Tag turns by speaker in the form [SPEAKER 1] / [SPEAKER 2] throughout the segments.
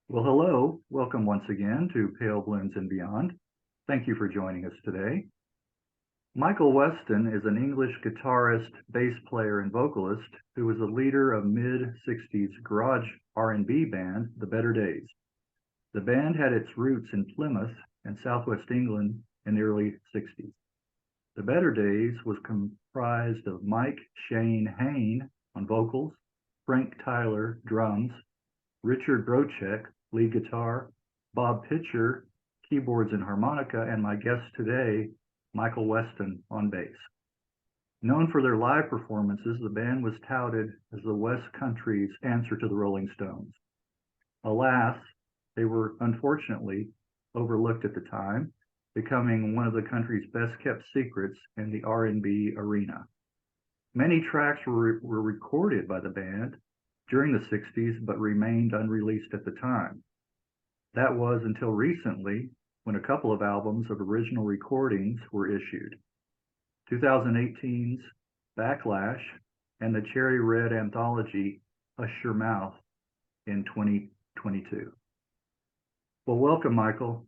[SPEAKER 1] Well, hello. Welcome once again to Pale Blooms and Beyond. Thank you for joining us today. Michael Weston is an English guitarist, bass player, and vocalist who was the leader of mid-60s garage R&B band, the Betterdays. The band had its roots in Plymouth and southwest England in the early 60s. The Betterdays was comprised of Mike Shane Hayne on vocals, Frank Tyler drums, Richard Broczek lead guitar, Bob Pitcher keyboards and harmonica, and my guest today, Michael Weston on bass. Known for their live performances, the band was touted as the West Country's answer to the Rolling Stones. Alas, they were unfortunately overlooked at the time, becoming one of the country's best-kept secrets in the R&B arena. Many tracks were recorded by the band during the 60s, but remained unreleased at the time. That was until recently, when a couple of albums of original recordings were issued. 2018's Backlash and the Cherry Red anthology Hush Your Mouth in 2022. Well, welcome, Michael.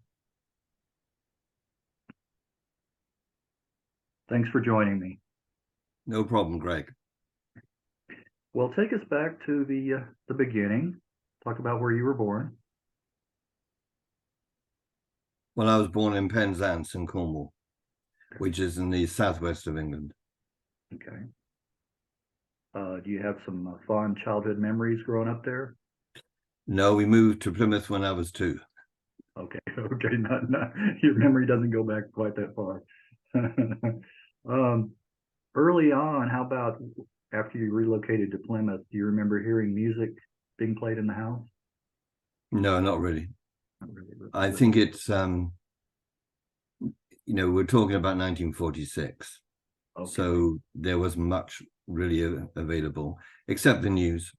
[SPEAKER 1] Thanks for joining me.
[SPEAKER 2] No problem, Greg.
[SPEAKER 1] Well, take us back to the beginning. Talk about where you were born.
[SPEAKER 2] Well, I was born in Penzance in Cornwall, which is in the southwest of England.
[SPEAKER 1] Okay. Do you have some fond childhood memories growing up there?
[SPEAKER 2] No, we moved to Plymouth when I was 2.
[SPEAKER 1] Okay, not your memory doesn't go back quite that far. Early on, how about after you relocated to Plymouth, do you remember hearing music being played in the house?
[SPEAKER 2] No, not really.
[SPEAKER 1] Not really.
[SPEAKER 2] I think it's, we're talking about 1946. Okay. So there wasn't much really available, except the news.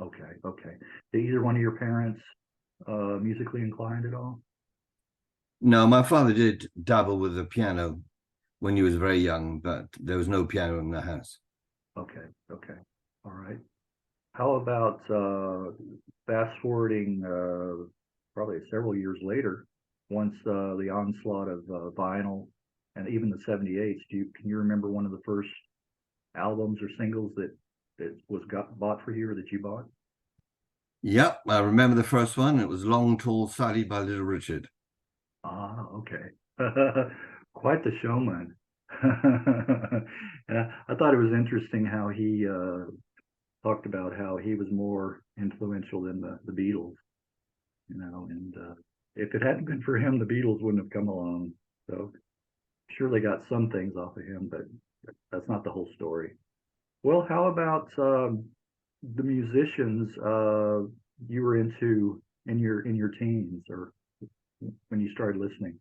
[SPEAKER 1] Okay. Did either one of your parents musically inclined at all?
[SPEAKER 2] No, my father did dabble with the piano when he was very young, but there was no piano in the house.
[SPEAKER 1] Okay. All right. How about fast forwarding probably several years later, once the onslaught of vinyl and even the 78s, can you remember one of the first albums or singles that was bought for you or that you bought?
[SPEAKER 2] Yep, I remember the first one. It was Long Tall Sally by Little Richard.
[SPEAKER 1] Ah, okay. Quite the showman. And I thought it was interesting how he talked about how he was more influential than the Beatles, and if it hadn't been for him, the Beatles wouldn't have come along. So sure they got some things off of him, but that's not the whole story. Well, how about the musicians you were into in your teens or when you started listening?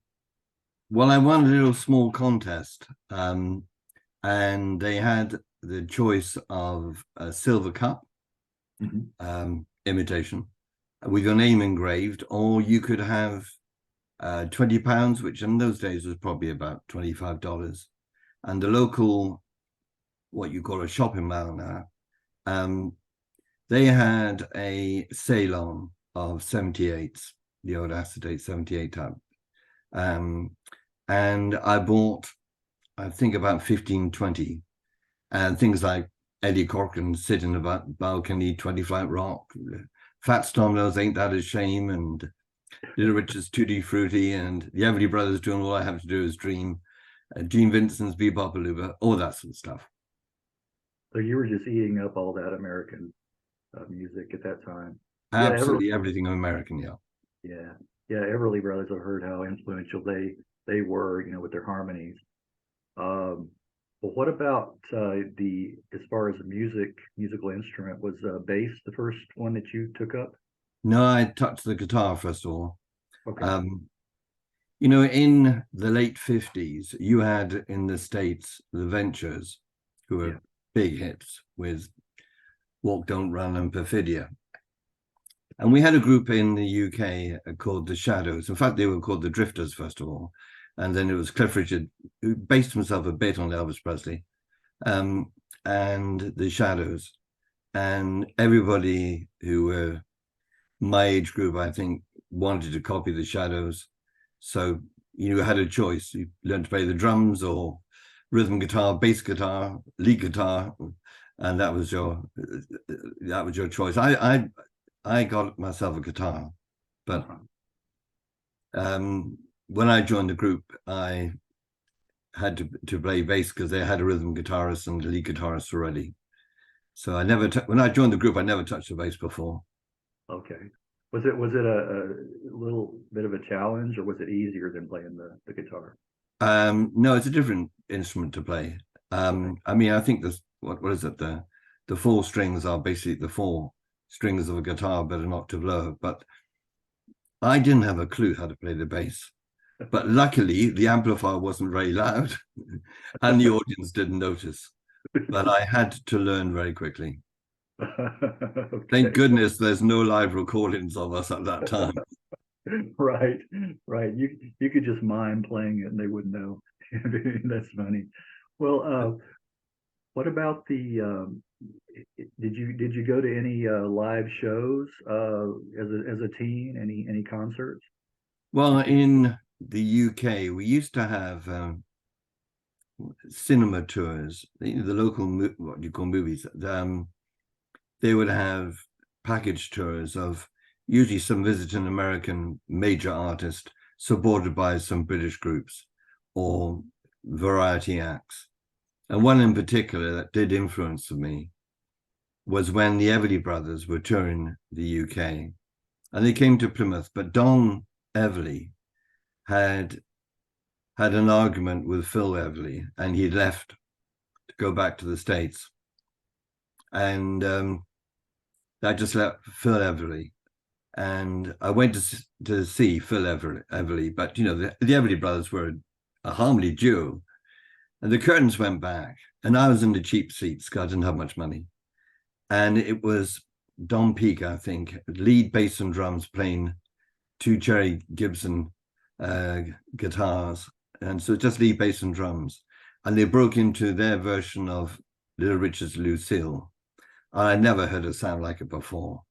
[SPEAKER 2] Well, I won a little small contest, and they had the choice of a silver cup imitation with your name engraved, or you could have £20, which in those days was probably about $25. And the local, what you call a shopping mall now, they had a Ceylon of 78s, the old acetate 78 type. And I bought, I think, about 15, 20, and things like Eddie Corcoran sitting about balcony, 20 Flight Rock, Fats Domino's Ain't That a Shame, and Little Richard's Tutti Frutti, and the Everly Brothers doing All I Have to Do Is Dream, Gene Vincent's Bebop Aluba, all that sort of stuff.
[SPEAKER 1] So you were just eating up all that American music at that time.
[SPEAKER 2] Absolutely, everything American, yeah.
[SPEAKER 1] Yeah, Everly Brothers, I've heard how influential they were, with their harmonies. But what about as far as the musical instrument, was bass the first one that you took up?
[SPEAKER 2] No, I touched the guitar first of all.
[SPEAKER 1] Okay.
[SPEAKER 2] In the late 50s, you had in the States the Ventures, who were big hits with Walk, Don't Run and Perfidia. And we had a group in the UK called The Shadows. In fact, they were called The Drifters, first of all. And then it was Cliff Richard, who based himself a bit on Elvis Presley, and The Shadows. And everybody who were my age group, I think, wanted to copy the Shadows. So you had a choice. You learned to play the drums or rhythm guitar, bass guitar, lead guitar, and that was your choice. I got myself a guitar, but when I joined the group, I had to play bass because they had a rhythm guitarist and a lead guitarist already. So I never, when I joined the group, I never touched the bass before.
[SPEAKER 1] Okay. Was it a little bit of a challenge, or was it easier than playing the guitar?
[SPEAKER 2] No, it's a different instrument to play.
[SPEAKER 1] Okay.
[SPEAKER 2] I mean, I think this, what is it? The four strings are basically the four strings of a guitar, but an octave lower. But I didn't have a clue how to play the bass. But luckily, the amplifier wasn't very loud, and the audience didn't notice. But I had to learn very quickly.
[SPEAKER 1] Okay.
[SPEAKER 2] Thank goodness there's no live recordings of us at that time.
[SPEAKER 1] Right. You could just mime playing it and they wouldn't know. That's funny. Well, what about the did you go to any live shows as a teen? Any concerts?
[SPEAKER 2] Well, in the UK, we used to have cinema tours. The local, what you call movies. They would have package tours of usually some visiting American major artist supported by some British groups or variety acts. And one in particular that did influence me was when the Everly Brothers were touring the UK, and they came to Plymouth, but Don Everly had an argument with Phil Everly, and he left to go back to the States. And I just left Phil Everly, and I went to see Phil Everly, but the Everly Brothers were a harmony duo, and the curtains went back, and I was in the cheap seats because I didn't have much money, and it was Don Peake, I think, lead bass and drums, playing two Jerry Gibson guitars, and so just lead bass and drums, and they broke into their version of Little Richard's Lucille. And I never heard it sound like it before.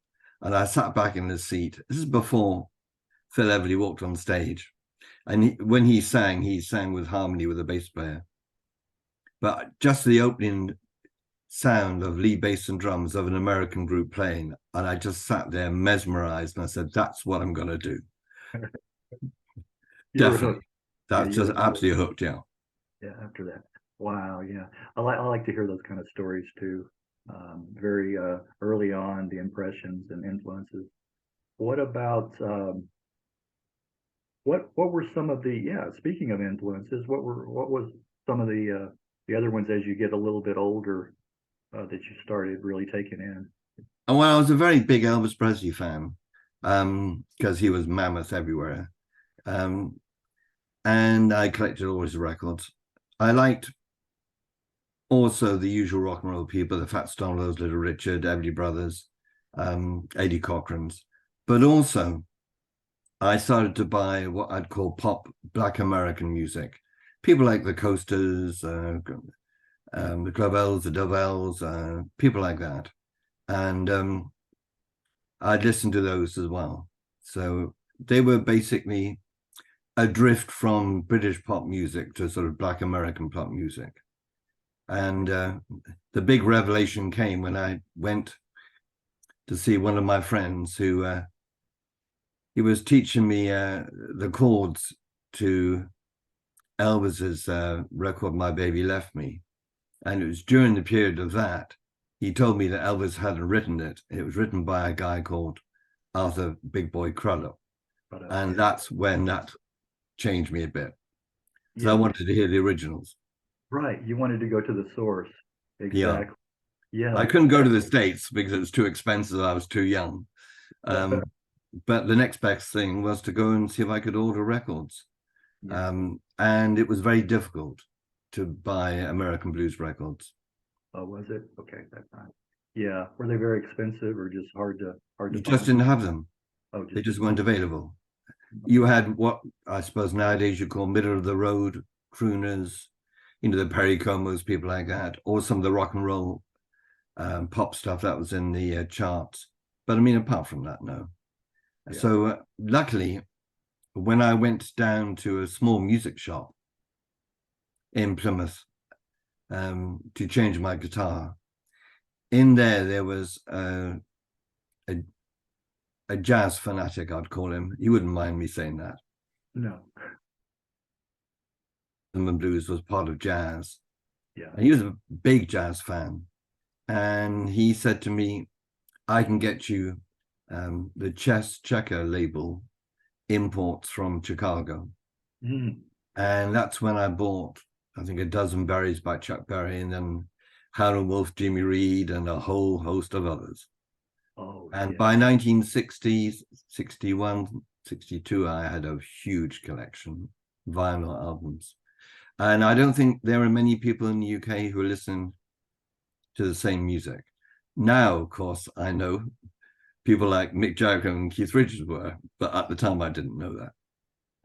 [SPEAKER 2] And I sat back in the seat. This is before Phil Everly walked on stage. And when he sang with harmony with the bass player. But just the opening sound of lead bass and drums of an American group playing, and I just sat there mesmerized, and I said, that's what I'm going to do. Definitely. That's just absolutely hooked, yeah.
[SPEAKER 1] Yeah, after that. Wow, yeah. I like to hear those kind of stories too. Very early on, the impressions and influences. What about what were some of the speaking of influences, what was some of the other ones as you get a little bit older that you started really taking in?
[SPEAKER 2] Well, I was a very big Elvis Presley fan because he was mammoth everywhere. And I collected all his records. I liked also the usual rock and roll people, the Fats Dominoes, Little Richard, Everly Brothers, Eddie Cochran's. But also, I started to buy what I'd call pop Black American music. People like the Coasters, the Clavels, the Dovels, people like that. And I'd listen to those as well. So they were basically a drift from British pop music to sort of Black American pop music. And the big revelation came when I went to see one of my friends who he was teaching me the chords to Elvis's record, My Baby Left Me. And it was during the period of that, he told me that Elvis hadn't written it. It was written by a guy called Arthur Big Boy Crudup. And that's when that changed me a bit. So I wanted to hear the originals.
[SPEAKER 1] Right. You wanted to go to the source. Exactly. Yeah.
[SPEAKER 2] I couldn't go to the States because it was too expensive. I was too young. But the next best thing was to go and see if I could order records. And it was very difficult to buy American blues records.
[SPEAKER 1] Oh, was it? Okay, that's fine. Yeah. Were they very expensive or just hard to
[SPEAKER 2] You just didn't have them.
[SPEAKER 1] Oh,
[SPEAKER 2] they just weren't available. You had what I suppose nowadays you call middle of the road crooners, the Perry Comos, people like that, or some of the rock and roll pop stuff that was in the charts. But I mean, apart from that, no.
[SPEAKER 1] Yeah.
[SPEAKER 2] So luckily, when I went down to a small music shop in Plymouth to change my guitar, in there was a jazz fanatic, I'd call him. You wouldn't mind me saying that.
[SPEAKER 1] No.
[SPEAKER 2] Rhythm and blues was part of jazz.
[SPEAKER 1] Yeah.
[SPEAKER 2] And he was a big jazz fan. And he said to me, I can get you the Chess Checker label imports from Chicago.
[SPEAKER 1] Mm.
[SPEAKER 2] And that's when I bought, I think, A Dozen Berries by Chuck Berry, and then Howlin' Wolf, Jimmy Reed, and a whole host of others.
[SPEAKER 1] Oh,
[SPEAKER 2] And
[SPEAKER 1] yeah.
[SPEAKER 2] by 1960, 61, 62, I had a huge collection of vinyl albums. And I don't think there are many people in the UK who are listening to the same music. Now, of course, I know people like Mick Jagger and Keith Richards were, but at the time I didn't know that.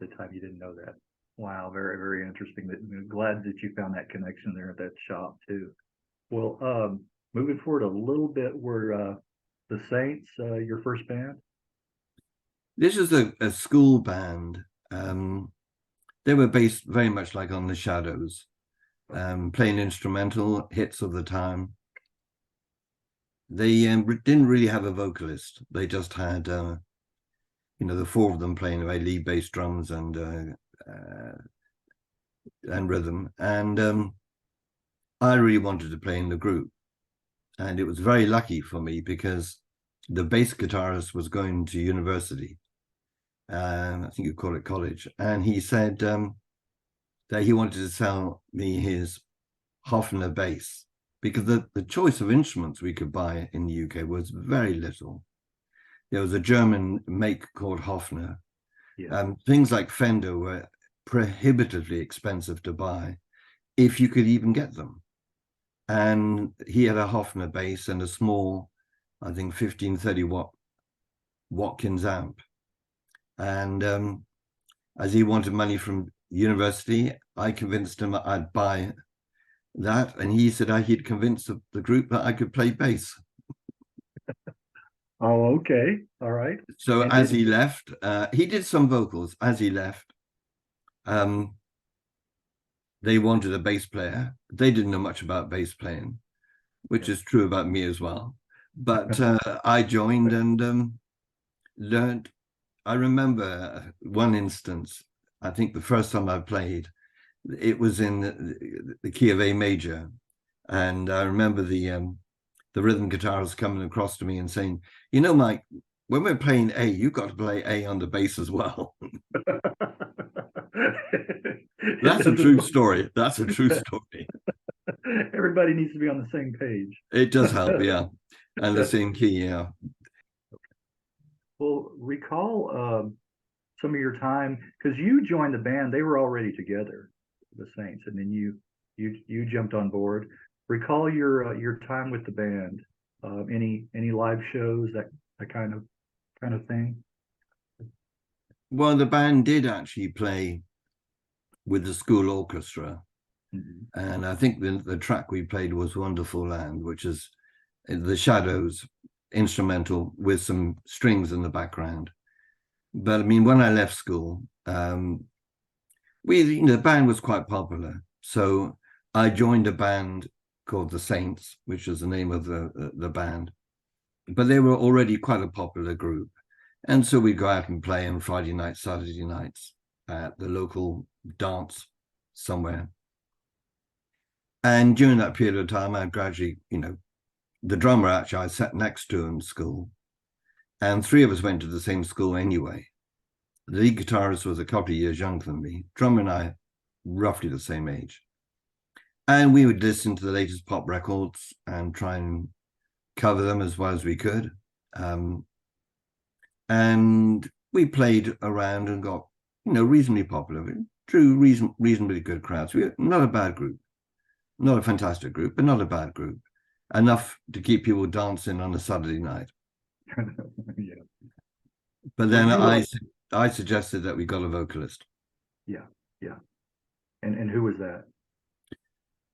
[SPEAKER 1] At the time you didn't know that. Wow, very, very interesting. Glad that you found that connection there at that shop too. Well, moving forward a little bit, were the Saints your first band?
[SPEAKER 2] This is a school band. They were based very much like on the Shadows, playing instrumental hits of the time. They didn't really have a vocalist. They just had, the four of them playing away lead, bass, drums, and rhythm. And I really wanted to play in the group. And it was very lucky for me because the bass guitarist was going to university. I think you call it college. And he said that he wanted to sell me his Hofner bass, because the choice of instruments we could buy in the UK was very little. There was a German make called Hofner.
[SPEAKER 1] Yeah.
[SPEAKER 2] Things like Fender were prohibitively expensive to buy, if you could even get them. And he had a Hofner bass and a small, I think, 1530 watt Watkins amp. And as he wanted money from university, I convinced him I'd buy that, and he said he'd convinced the group that I could play bass.
[SPEAKER 1] Oh, okay. All right.
[SPEAKER 2] So as he left, he did some vocals. As he left, they wanted a bass player. They didn't know much about bass playing, which is true about me as well. But I joined and learned. I remember one instance, I think the first time I played, it was in the key of A major. And I remember the rhythm guitarist coming across to me and saying, Mike, when we're playing A, you've got to play A on the bass as well. That's a true story. That's a true story.
[SPEAKER 1] Everybody needs to be on the same page.
[SPEAKER 2] It does help, yeah. And the same key, yeah.
[SPEAKER 1] Well, recall some of your time, because you joined the band, they were already together, the Saints, and then you jumped on board. Recall your time with the band. Any live shows, that kind of thing?
[SPEAKER 2] Well, the band did actually play with the school orchestra. Mm-hmm. And I think the track we played was Wonderful Land, which is the Shadows instrumental with some strings in the background. But I mean, when I left school, the band was quite popular. So I joined a band called the Saints, which is the name of the band. But they were already quite a popular group. And so we'd go out and play on Friday nights, Saturday nights at the local dance somewhere. And during that period of time, I gradually, the drummer actually I sat next to in school. And three of us went to the same school anyway. The lead guitarist was a couple of years younger than me. Drummer and I, roughly the same age. And we would listen to the latest pop records and try and cover them as well as we could. And we played around and got, reasonably popular. We drew reasonably good crowds. We were not a bad group. Not a fantastic group, but not a bad group. Enough to keep people dancing on a Saturday night.
[SPEAKER 1] Yeah.
[SPEAKER 2] But then I suggested that we got a vocalist.
[SPEAKER 1] Yeah, yeah. And who was that?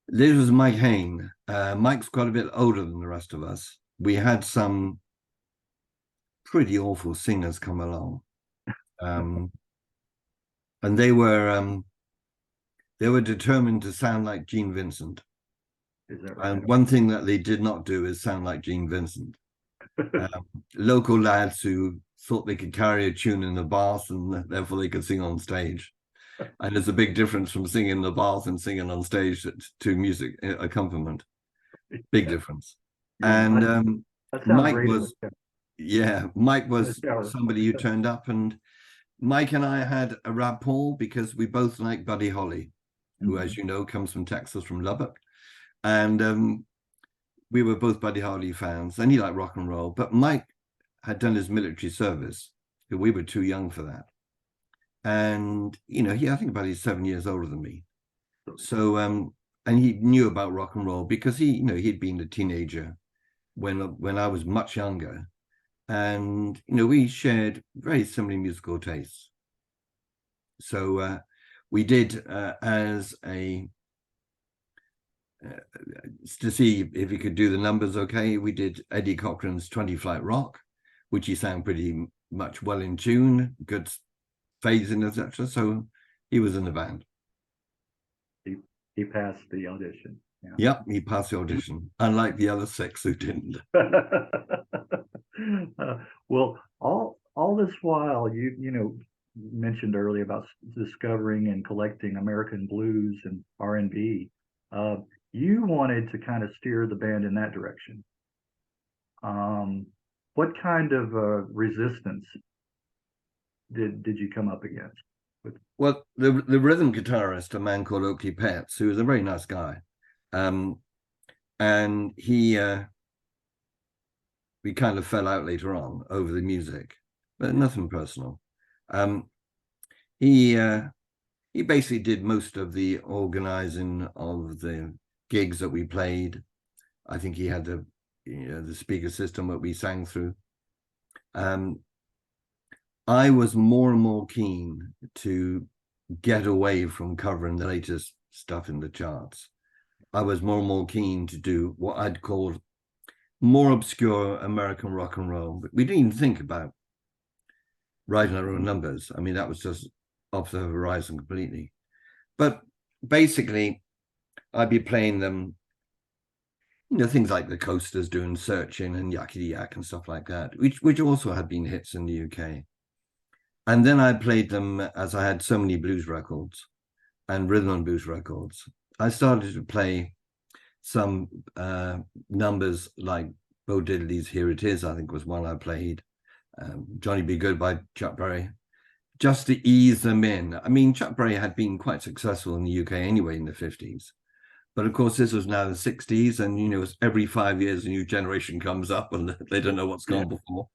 [SPEAKER 2] This was Mike Hayne. Mike's quite a bit older than the rest of us. We had some pretty awful singers come along. And they were determined to sound like Gene Vincent.
[SPEAKER 1] Is that right?
[SPEAKER 2] And one thing that they did not do is sound like Gene Vincent. Local lads who thought they could carry a tune in the bath and therefore they could sing on stage. And there's a big difference from singing in the bath and singing on stage to music accompaniment. Big difference. And Mike was, Mike was somebody who turned up, and Mike and I had a rapport because we both like Buddy Holly, who, as you know, comes from Texas, from Lubbock. And we were both Buddy Holly fans, and he liked rock and roll. But Mike had done his military service. We were too young for that. And, you know, I think about he's 7 years older than me. So, and he knew about rock and roll because he'd been a teenager when I was much younger. And, you know, we shared very similar musical tastes. So we did as a, to see if he could do the numbers okay, we did Eddie Cochran's 20 Flight Rock, which he sang pretty much well in tune, good phasing, etc. So he was in the band.
[SPEAKER 1] He passed the audition. Yeah.
[SPEAKER 2] Yep, he passed the audition, unlike the other 6 who didn't.
[SPEAKER 1] Well, all this while, you mentioned earlier about discovering and collecting American blues and R&B. You wanted to kind of steer the band in that direction. What kind of resistance did you come up against?
[SPEAKER 2] Well, the rhythm guitarist, a man called Oakley Petts, who was a very nice guy, and he we kind of fell out later on over the music, but nothing personal. He basically did most of the organizing of the gigs that we played. I think he had the speaker system that we sang through. I was more and more keen to get away from covering the latest stuff in the charts. I was more and more keen to do what I'd call more obscure American rock and roll. But we didn't even think about writing our own numbers. I mean, that was just off the horizon completely. But basically, I'd be playing them, things like the Coasters doing Searching and Yakety Yak and stuff like that, which also had been hits in the UK. And then I played them, as I had so many blues records and rhythm and blues records. I started to play some numbers like Bo Diddley's Here It Is, I think was one I played. Johnny Be Good by Chuck Berry, just to ease them in. I mean, Chuck Berry had been quite successful in the UK anyway in the 50s. But of course, this was now the 60s, and, every 5 years a new generation comes up and they don't know what's gone before.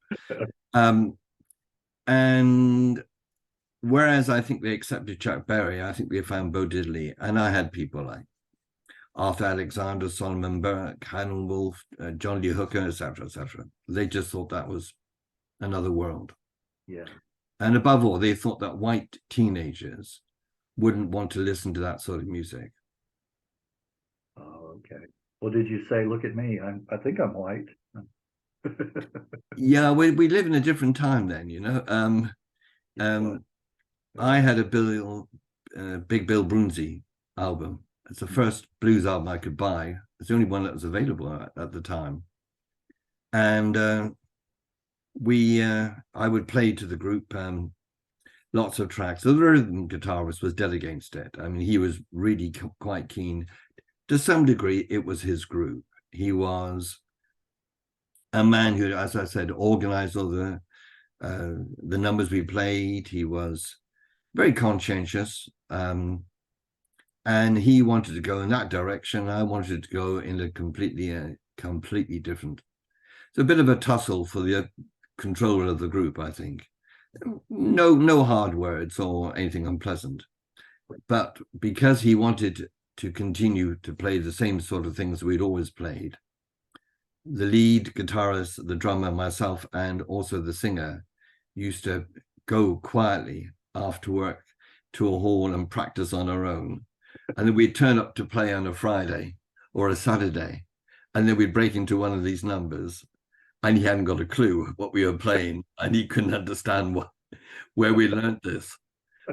[SPEAKER 2] And whereas I think they accepted Chuck Berry, I think they found Bo Diddley. And I had people like Arthur Alexander, Solomon Burke, Howlin' Wolf, John Lee Hooker, etc., etc. They just thought that was another world.
[SPEAKER 1] Yeah. And
[SPEAKER 2] above all, they thought that white teenagers wouldn't want to listen to that sort of music.
[SPEAKER 1] Oh, okay. Well, did you say, look at me, I think I'm white?
[SPEAKER 2] Yeah, we live in a different time then, I had a Big Bill Broonzy album. It's the first blues album I could buy. It's the only one that was available at the time. And I would play to the group lots of tracks. The rhythm guitarist was dead against it. I mean, he was really quite keen. To some degree, it was his group. He was a man who, as I said, organized all the numbers we played. He was very conscientious, and he wanted to go in that direction. I wanted to go in a completely different. It's a bit of a tussle for the control of the group, I think. No hard words or anything unpleasant, but because he wanted to continue to play the same sort of things we'd always played, the lead guitarist, the drummer, myself, and also the singer used to go quietly after work to a hall and practice on our own. And then we'd turn up to play on a Friday or a Saturday, and then we'd break into one of these numbers. and he hadn't got a clue what we were playing, and he couldn't understand where we learned this.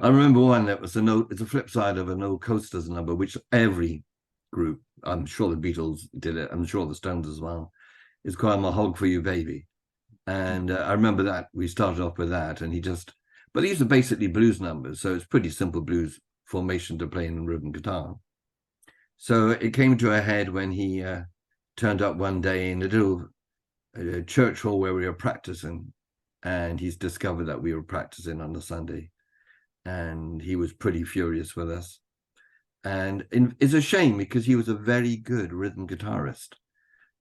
[SPEAKER 2] I remember one that was it's a flip side of an old Coasters number, which every group, I'm sure the Beatles did it, I'm sure the Stones as well, is called "I'm a Hog for You, Baby." And I remember that we started off with that, and but these are basically blues numbers, so it's pretty simple blues formation to play in rhythm guitar. So it came to a head when he turned up one day in a little church hall where we were practicing, and he's discovered that we were practicing on a Sunday, and he was pretty furious with us. And it's a shame because he was a very good rhythm guitarist,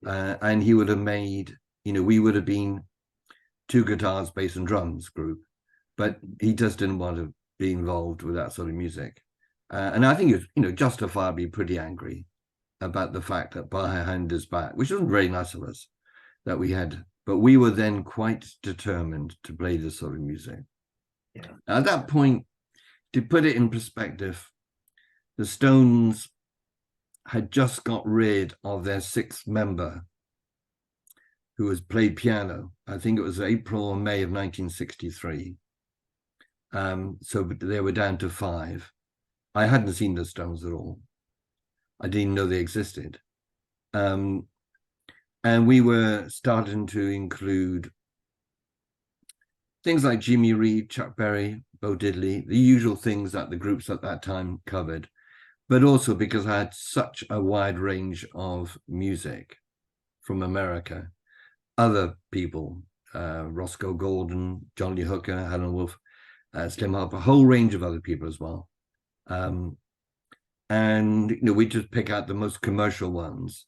[SPEAKER 2] and he would have made, we would have been two guitars, bass and drums group, but he just didn't want to be involved with that sort of music. And I think he was, justifiably pretty angry about the fact that behind his back, which wasn't very nice of us, that we had, but we were then quite determined to play this sort of music.
[SPEAKER 1] Yeah.
[SPEAKER 2] At that point, to put it in perspective, the Stones had just got rid of their sixth member, who was played piano. I think it was April or May of 1963. So they were down to 5. I hadn't seen the Stones at all. I didn't know they existed. And we were starting to include things like Jimmy Reed, Chuck Berry, Bo Diddley, the usual things that the groups at that time covered, but also because I had such a wide range of music from America. Other people, Roscoe Gordon, John Lee Hooker, Helen Wolf, Slim Harper, a whole range of other people as well. And we just pick out the most commercial ones,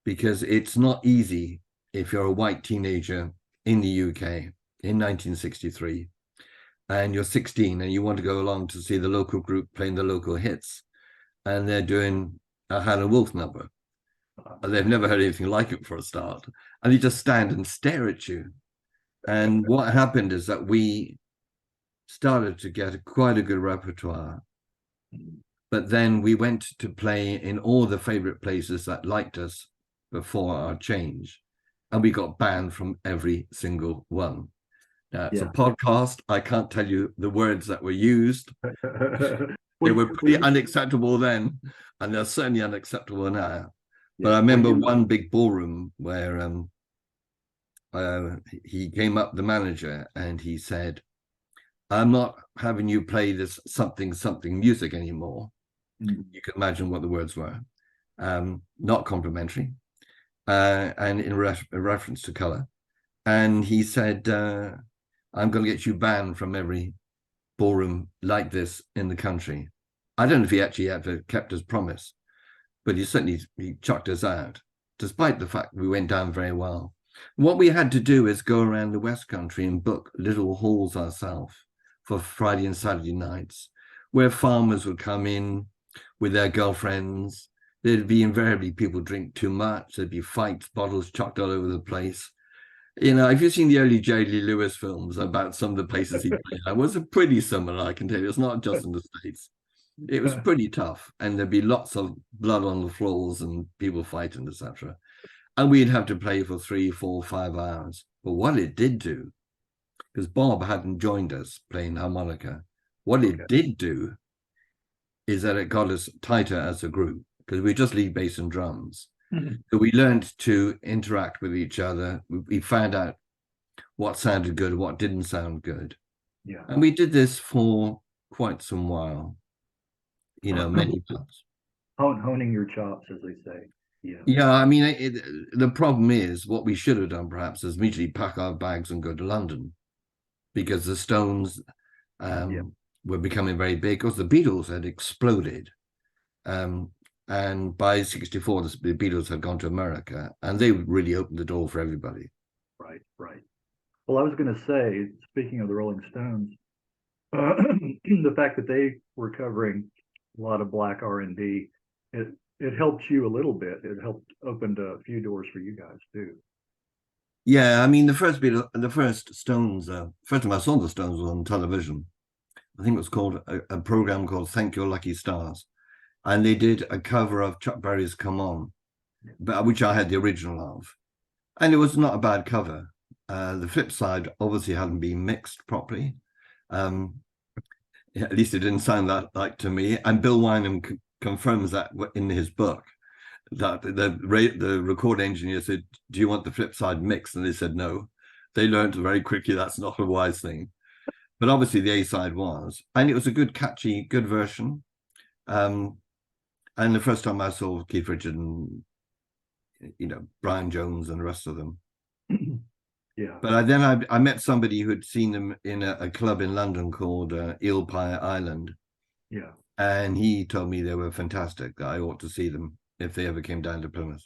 [SPEAKER 2] because it's not easy if you're a white teenager in the UK in 1963 and you're 16 and you want to go along to see the local group playing the local hits, and they're doing a Helen Wolf number. They've never heard anything like it for a start, and you just stand and stare at you. And what happened is that we started to get quite a good repertoire, but then we went to play in all the favorite places that liked us before our change, and we got banned from every single one. Now, it's a podcast. I can't tell you the words that were used. They were pretty unacceptable then, and they're certainly unacceptable now. But I remember one big ballroom where he came up, the manager, and he said, "I'm not having you play this something music anymore." You can imagine what the words were. Not complimentary, and in reference to color. And he said, "I'm going to get you banned from every ballroom like this in the country." I don't know if he actually ever kept his promise, but he chucked us out, despite the fact we went down very well. What we had to do is go around the West Country and book little halls ourselves for Friday and Saturday nights, where farmers would come in with their girlfriends. There'd be invariably people drink too much. There'd be fights, bottles chucked all over the place. If you've seen the early Jerry Lee Lewis films about some of the places he played, it was pretty similar, I can tell you. It's not just in the States. It was pretty tough, and there'd be lots of blood on the floors and people fighting, etc. And we'd have to play for 3, 4, 5 hours. But what it did do, because Bob hadn't joined us playing harmonica, what it did do is that it got us tighter as a group, because we just lead bass and drums. So we learned to interact with each other. We found out what sounded good, what didn't sound good.
[SPEAKER 1] Yeah.
[SPEAKER 2] And we did this for quite some while, many times.
[SPEAKER 1] Honing your chops, as they say. Yeah.
[SPEAKER 2] Yeah, I mean, the problem is, what we should have done perhaps is immediately pack our bags and go to London, because the Stones were becoming very big, because the Beatles had exploded. And by 64, the Beatles had gone to America, and they really opened the door for everybody.
[SPEAKER 1] Right. Well, I was going to say, speaking of the Rolling Stones, the fact that they were covering a lot of black R&B, it helped you a little bit. It helped opened a few doors for you guys too.
[SPEAKER 2] Yeah, I mean, the first Stones, first time I saw the Stones was on television. I think it was called a program called Thank Your Lucky Stars. And they did a cover of Chuck Berry's Come On, which I had the original of. And it was not a bad cover. The flip side obviously hadn't been mixed properly. At least it didn't sound that like to me. And Bill Wynham confirms that in his book, that the record engineer said, "Do you want the flip side mixed?" And they said no. They learned very quickly that's not a wise thing. But obviously the A side was, and it was a good, catchy, good version. And the first time I saw Keith Richards and Brian Jones and the rest of them.
[SPEAKER 1] Yeah.
[SPEAKER 2] But then I met somebody who had seen them in a club in London called Eel Pie Island.
[SPEAKER 1] Yeah.
[SPEAKER 2] And he told me they were fantastic, that I ought to see them if they ever came down to Plymouth.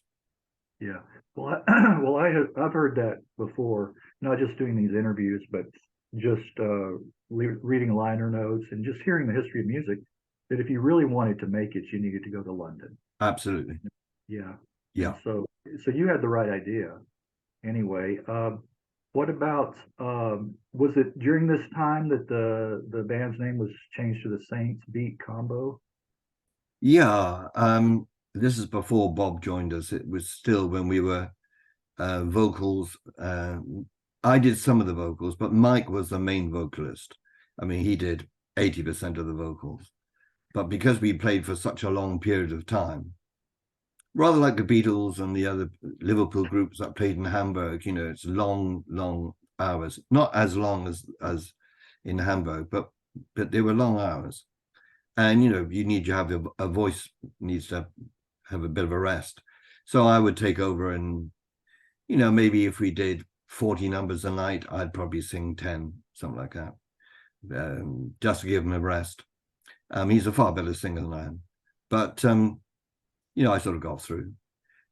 [SPEAKER 1] Yeah. Well, I've heard that before, not just doing these interviews, but just reading liner notes and just hearing the history of music, that if you really wanted to make it, you needed to go to London.
[SPEAKER 2] Absolutely.
[SPEAKER 1] Yeah.
[SPEAKER 2] Yeah.
[SPEAKER 1] So you had the right idea. Anyway, what about, was it during this time that the band's name was changed to the Saints Beat Combo?
[SPEAKER 2] Yeah. This is before Bob joined us. It was still when we were vocals. I did some of the vocals, but Mike was the main vocalist. I mean, he did 80% of the vocals. But because we played for such a long period of time, rather like the Beatles and the other Liverpool groups that played in Hamburg, it's long, long hours. Not as long as in Hamburg, but they were long hours. And, you need to have a voice needs to have a bit of a rest. So I would take over and, maybe if we did 40 numbers a night, I'd probably sing 10, something like that, just to give him a rest. He's a far better singer than I am. But, I sort of got through.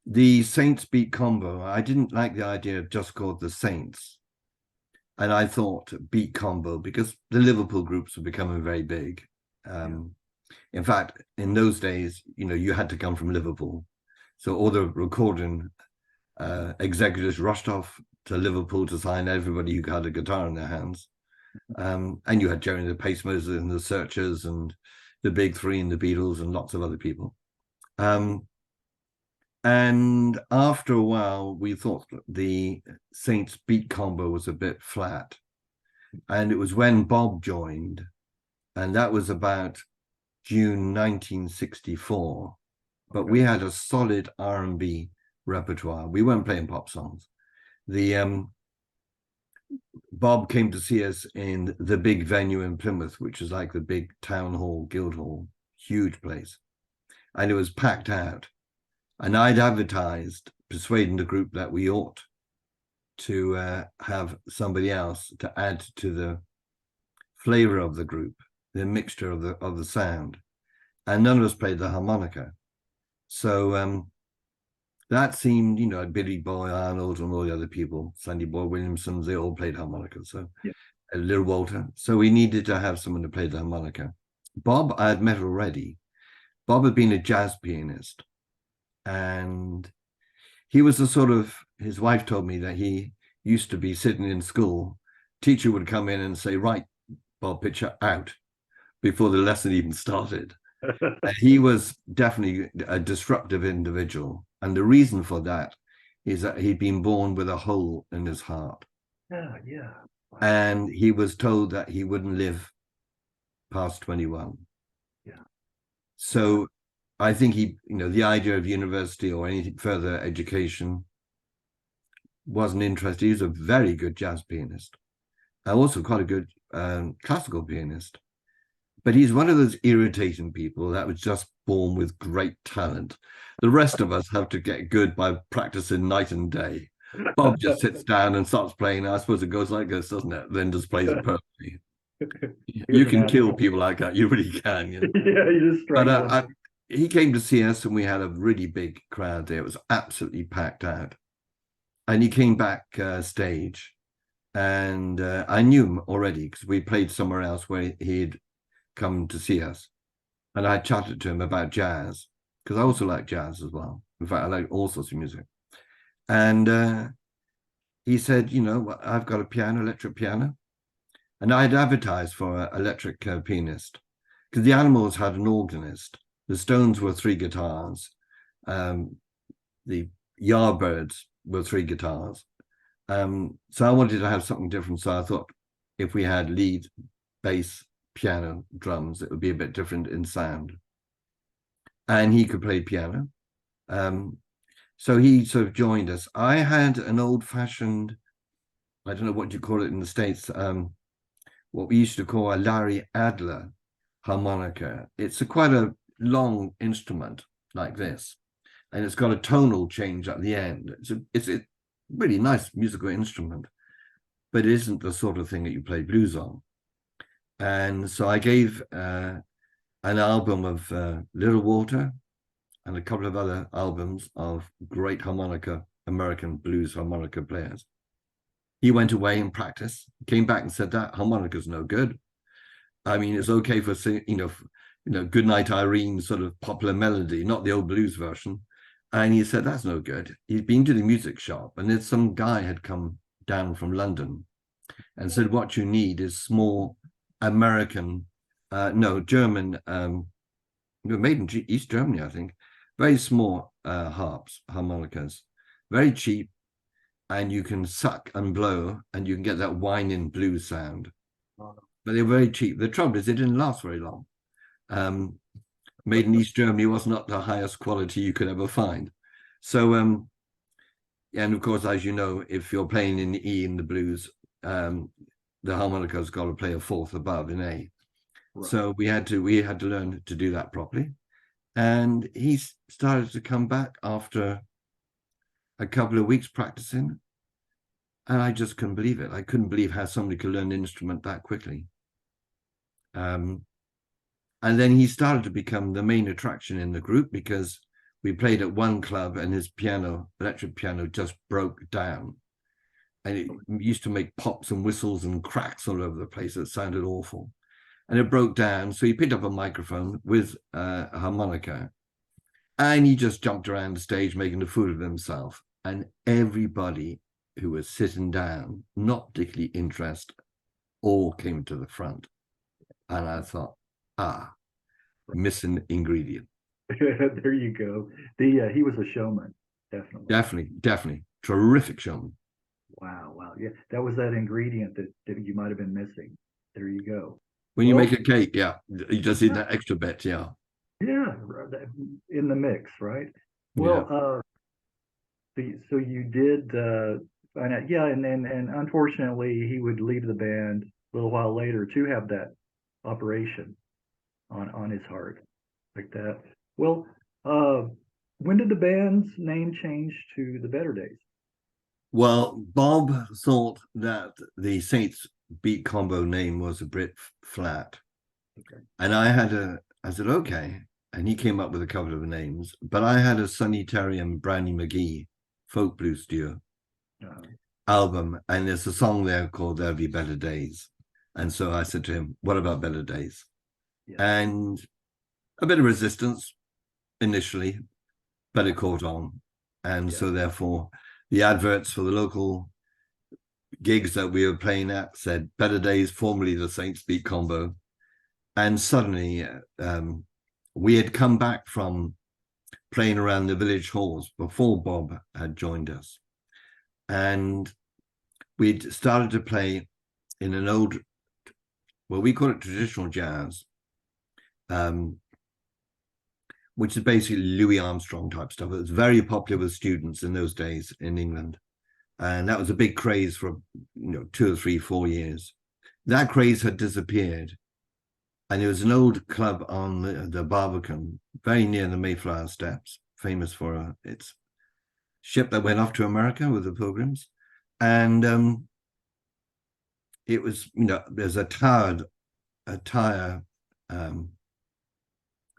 [SPEAKER 2] The Saints Beat Combo, I didn't like the idea of just called the Saints. And I thought Beat Combo, because the Liverpool groups were becoming very big. In fact, in those days, you had to come from Liverpool. So all the recording executives rushed off to Liverpool to sign everybody who had a guitar in their hands. And you had Jerry the Pacemakers and the Searchers and the Big Three and the Beatles and lots of other people. And after a while, we thought the Saints Beat Combo was a bit flat. And it was when Bob joined, and that was about June 1964. But we had a solid R&B repertoire. We weren't playing pop songs. Bob came to see us in the big venue in Plymouth, which was like the big town hall, Guildhall, huge place. And it was packed out. And I'd advertised, persuading the group that we ought to have somebody else to add to the flavor of the group, the mixture of the sound. And none of us played the harmonica. So that seemed, Billy Boy Arnold and all the other people, Sandy Boy Williamson, they all played harmonica. So Little Walter. So we needed to have someone to play the harmonica. Bob, I had met already. Bob had been a jazz pianist. And he was his wife told me that he used to be sitting in school. Teacher would come in and say, "Right, Bob, picture out," before the lesson even started. He was definitely a disruptive individual. And the reason for that is that he'd been born with a hole in his heart.
[SPEAKER 1] Yeah. Wow.
[SPEAKER 2] And he was told that he wouldn't live past 21.
[SPEAKER 1] Yeah.
[SPEAKER 2] So I think the idea of university or any further education wasn't interested. He was a very good jazz pianist. Also quite a good classical pianist. But he's one of those irritating people that was just born with great talent. The rest of us have to get good by practicing night and day. Bob just sits down and starts playing. I suppose it goes like this, doesn't it? Then just plays it perfectly. You can kill people like that. You really can.
[SPEAKER 1] Yeah, you just strike
[SPEAKER 2] But he came to see us and we had a really big crowd there. It was absolutely packed out. And he came back stage. And I knew him already because we played somewhere else where he'd come to see us. And I chatted to him about jazz because I also like jazz as well. In fact, I like all sorts of music. And he said, I've got a electric piano. And I'd advertised for an electric pianist because the Animals had an organist. The Stones were 3 guitars. The Yardbirds were three guitars. So I wanted to have something different. So I thought if we had lead, bass, piano, drums, it would be a bit different in sound. And he could play piano. So he sort of joined us. I had an old-fashioned, I don't know what you call it in the States, what we used to call a Larry Adler harmonica. It's quite a long instrument like this, and it's got a tonal change at the end. It's a really nice musical instrument, but it isn't the sort of thing that you play blues on. And so I gave an album of Little Walter and a couple of other albums of great American blues harmonica players. He went away and practiced, came back and said, that harmonica's no good. I mean, it's okay for, Goodnight Irene sort of popular melody, not the old blues version. And he said, that's no good. He'd been to the music shop, and then some guy had come down from London and said, what you need is small German, made in East Germany, I think, very small harmonicas, very cheap, and you can suck and blow, and you can get that whining blues sound. But they're very cheap. The trouble is they didn't last very long. Made in East Germany was not the highest quality you could ever find. So, and of course, as you know, if you're playing in E in the blues, the harmonica's got to play a fourth above in A. Right. So we had to learn to do that properly. And he started to come back after a couple of weeks practicing, and I just couldn't believe it. I couldn't believe how somebody could learn an instrument that quickly. And then he started to become the main attraction in the group, because we played at one club and his electric piano just broke down, and it used to make pops and whistles and cracks all over the place. It sounded awful, and it broke down. So he picked up a microphone with a harmonica, and he just jumped around the stage making a fool of himself. And everybody who was sitting down, not particularly interested, all came to the front. And I thought, missing ingredient.
[SPEAKER 1] There you go. He was a showman, definitely.
[SPEAKER 2] Definitely. Terrific showman.
[SPEAKER 1] Wow. Yeah, that was that ingredient that you might have been missing. There you go.
[SPEAKER 2] When you make a cake, yeah, you just need that extra bit, yeah.
[SPEAKER 1] Yeah, in the mix, right? Well, so you did find out, yeah, and unfortunately he would leave the band a little while later to have that operation on his heart like that. Well, when did the band's name change to the Betterdays?
[SPEAKER 2] Well, Bob thought that the Saints Beat Combo name was a bit flat. Okay. And I said, okay. And he came up with a couple of names, but I had a Sonny Terry and Brownie McGee folk blues duo album, and there's a song there called There'll Be Better Days. And so I said to him, what about Better Days? Yeah. And a bit of resistance initially, but it caught on. And so therefore the adverts for the local gigs that we were playing at said Better Days, formerly the Saints Beat Combo. And suddenly we had come back from playing around the village halls before Bob had joined us. And we'd started to play in an old, well, we call it traditional jazz, which is basically Louis Armstrong type stuff. It was very popular with students in those days in England. And that was a big craze for 2 or 3, 4 years. That craze had disappeared. And there was an old club on the Barbican, very near the Mayflower Steps, famous for its ship that went off to America with the Pilgrims. And it was, there's a tire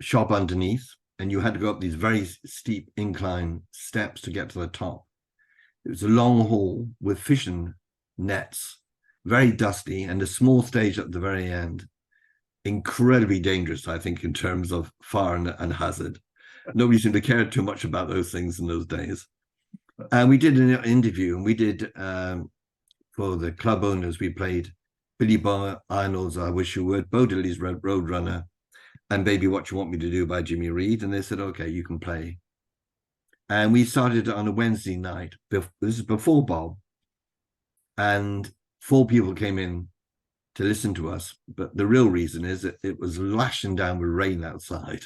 [SPEAKER 2] shop underneath, and you had to go up these very steep incline steps to get to the top. It was a long hall with fishing nets, very dusty, and a small stage at the very end. Incredibly dangerous, I think, in terms of fire and hazard. Nobody seemed to care too much about those things in those days. And we did an interview, and we did, for the club owners, we played Billy Boy Arnold's I Wish You Would, Bo Diddley's Roadrunner, and Baby What You Want Me to Do by Jimmy Reed. And they said, okay, you can play. And we started on a Wednesday night. This is before Bob. And 4 people came in to listen to us. But the real reason is that it was lashing down with rain outside.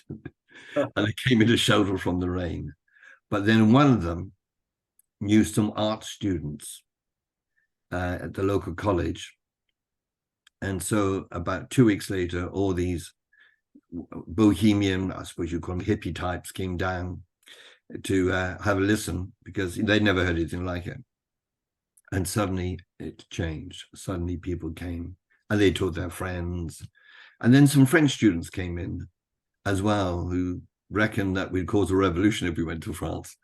[SPEAKER 2] And they came in to shelter from the rain. But then one of them knew some art students at the local college. And so about 2 weeks later, all these bohemian, I suppose you call them hippie types, came down to have a listen because they'd never heard anything like it. And suddenly it changed. Suddenly people came and they taught their friends. And then some French students came in as well who reckoned that we'd cause a revolution if we went to France.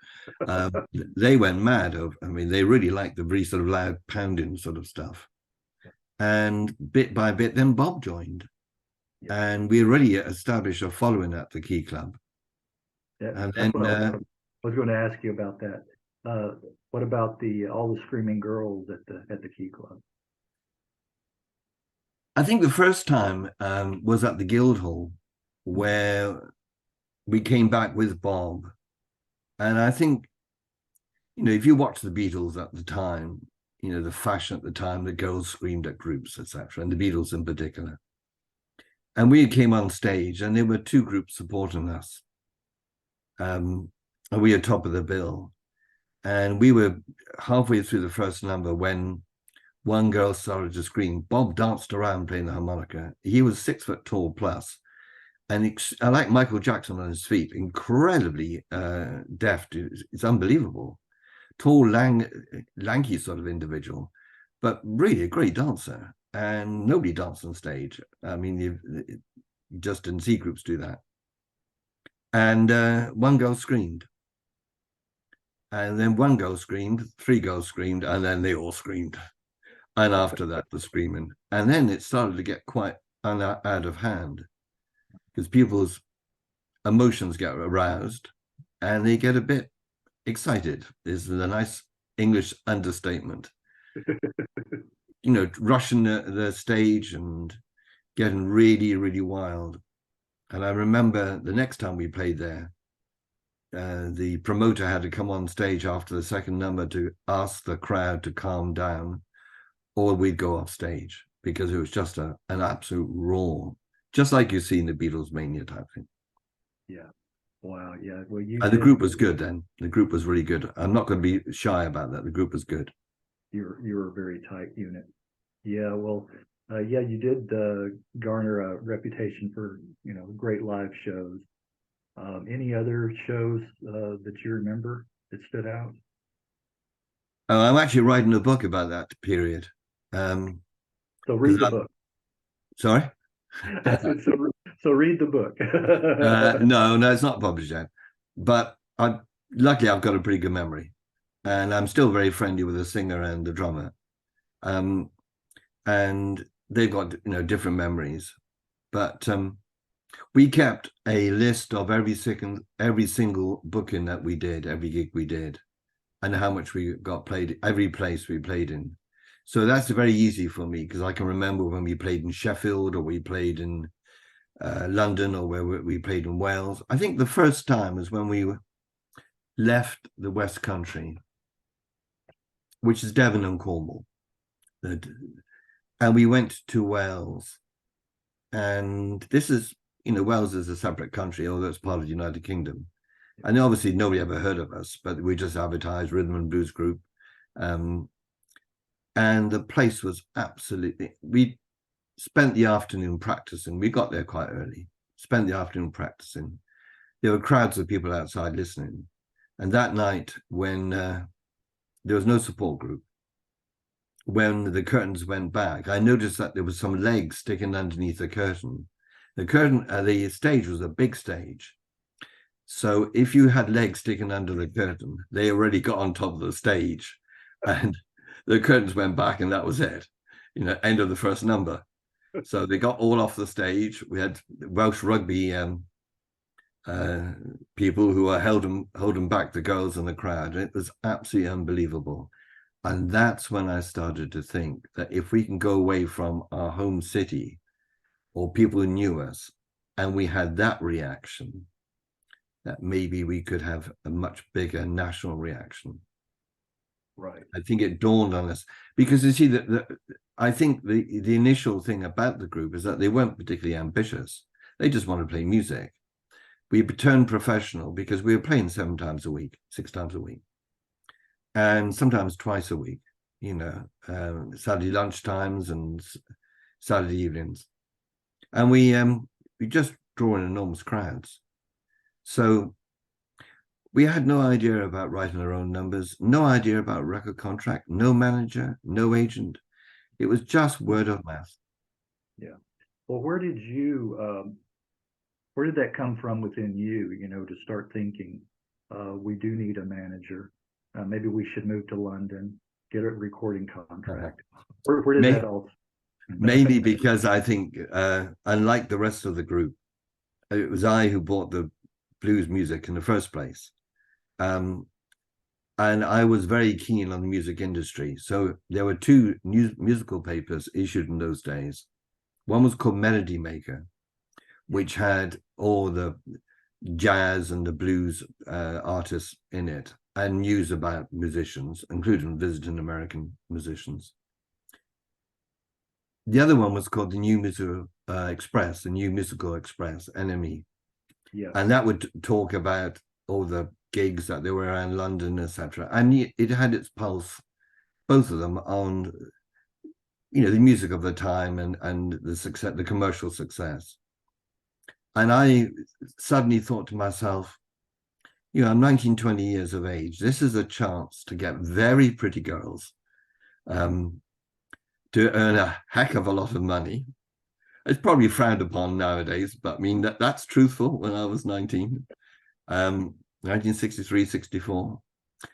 [SPEAKER 2] They went mad. I mean, they really liked the very sort of loud pounding sort of stuff. And bit by bit, then Bob joined. And we already established a following at the Key Club.
[SPEAKER 1] Yeah,
[SPEAKER 2] and then
[SPEAKER 1] I was going to ask you about that. What about all the screaming girls at the Key Club?
[SPEAKER 2] I think the first time was at the Guildhall, where we came back with Bob. And I think, if you watch the Beatles at the time, the fashion at the time, the girls screamed at groups, etc., and the Beatles in particular. And we came on stage and there were 2 groups supporting us. And we were top of the bill. And we were halfway through the first number when one girl started to scream. Bob danced around playing the harmonica. He was 6 foot tall plus. And I like Michael Jackson on his feet, incredibly deft. It's unbelievable. Tall, lanky sort of individual, but really a great dancer. And nobody danced on stage. I mean, you just didn't see groups do that. And one girl screamed. And then one girl screamed, 3 girls screamed, and then they all screamed. And after that, the screaming. And then it started to get quite out of hand because people's emotions get aroused and they get a bit excited. Is the nice English understatement. Rushing the stage and getting really, really wild. And I remember the next time we played there, the promoter had to come on stage after the second number to ask the crowd to calm down or we'd go off stage because it was just an absolute roar, just like you see in the Beatles Mania type thing.
[SPEAKER 1] Yeah. Wow. Yeah. Well,
[SPEAKER 2] and the group was good then. The group was really good. I'm not going to be shy about that. The group was good.
[SPEAKER 1] You're a very tight unit. Yeah, well, you did garner a reputation for great live shows. Any other shows that you remember that stood out?
[SPEAKER 2] I'm actually writing a book about that period.
[SPEAKER 1] So read the book.
[SPEAKER 2] Sorry.
[SPEAKER 1] So read the book.
[SPEAKER 2] No, it's not published yet. But luckily I've got a pretty good memory. And I'm still very friendly with the singer and the drummer. And they've got, different memories. But we kept a list of every single booking that we did, every gig we did, and how much we got played, every place we played in. So that's very easy for me because I can remember when we played in Sheffield or we played in London or where we played in Wales. I think the first time was when we left the West Country, which is Devon and Cornwall. And we went to Wales. And this is, Wales is a separate country, although it's part of the United Kingdom. And obviously nobody ever heard of us, but we just advertised Rhythm and Blues Group. And the place was absolutely, we spent the afternoon practicing. We got there quite early, spent the afternoon practicing. There were crowds of people outside listening. And that night when there was no support group, when the curtains went back, I noticed that there was some legs sticking underneath the curtain. The stage was a big stage. So if you had legs sticking under the curtain, they already got on top of the stage and the curtains went back and that was it, end of the first number. So they got all off the stage. We had Welsh rugby people who were holding back the girls in the crowd. And it was absolutely unbelievable. And that's when I started to think that if we can go away from our home city or people who knew us and we had that reaction, that maybe we could have a much bigger national reaction.
[SPEAKER 1] Right.
[SPEAKER 2] I think it dawned on us because you see that I think the initial thing about the group is that they weren't particularly ambitious. They just wanted to play music. We turned professional because we were playing 7 times a week, 6 times a week, and sometimes twice a week, Saturday lunchtimes and Saturday evenings. And we just draw in enormous crowds. So we had no idea about writing our own numbers, no idea about record contract, no manager, no agent. It was just word of mouth.
[SPEAKER 1] Yeah. Well, where did that come from within you, to start thinking, we do need a manager. Maybe we should move to London, get a recording contract. Where did that all?
[SPEAKER 2] Maybe because I think, unlike the rest of the group, it was I who bought the blues music in the first place. And I was very keen on the music industry. So there were 2 musical papers issued in those days. One was called Melody Maker, which had all the jazz and the blues artists in it, and news about musicians, including visiting American musicians. The other one was called the New Musical Express, the New Musical Express, NME.
[SPEAKER 1] Yeah.
[SPEAKER 2] And that would talk about all the gigs that there were around London, etc. And it had its pulse, both of them, on the music of the time and the success, the commercial success. And I suddenly thought to myself, I'm 19, 20 years of age. This is a chance to get very pretty girls, to earn a heck of a lot of money. It's probably frowned upon nowadays, but I mean, that's truthful when I was 19, 1963, 64.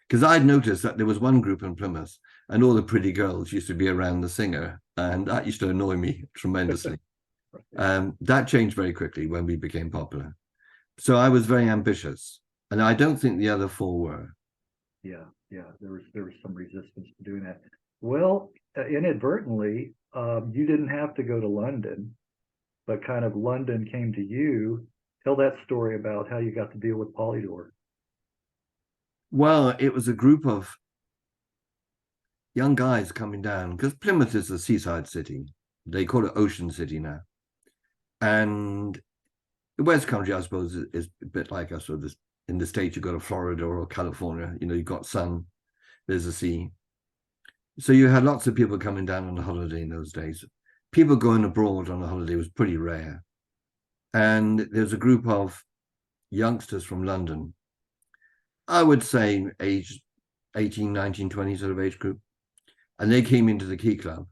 [SPEAKER 2] Because I'd noticed that there was one group in Plymouth and all the pretty girls used to be around the singer, and that used to annoy me tremendously. That changed very quickly when we became popular. So I was very ambitious, and I don't think the other 4 were.
[SPEAKER 1] Yeah. There was some resistance to doing that. Well, inadvertently, you didn't have to go to London, but kind of London came to you. Tell that story about how you got to deal with Polydor.
[SPEAKER 2] Well, it was a group of young guys coming down, because Plymouth is a seaside city. They call it Ocean City now. And the West Country, I suppose, is a bit like us. So in the States, you've got a Florida or California. You've got sun, there's a sea. So you had lots of people coming down on a holiday in those days. People going abroad on a holiday was pretty rare. And there's a group of youngsters from London, I would say age 18, 19, 20 sort of age group. And they came into the Key Club.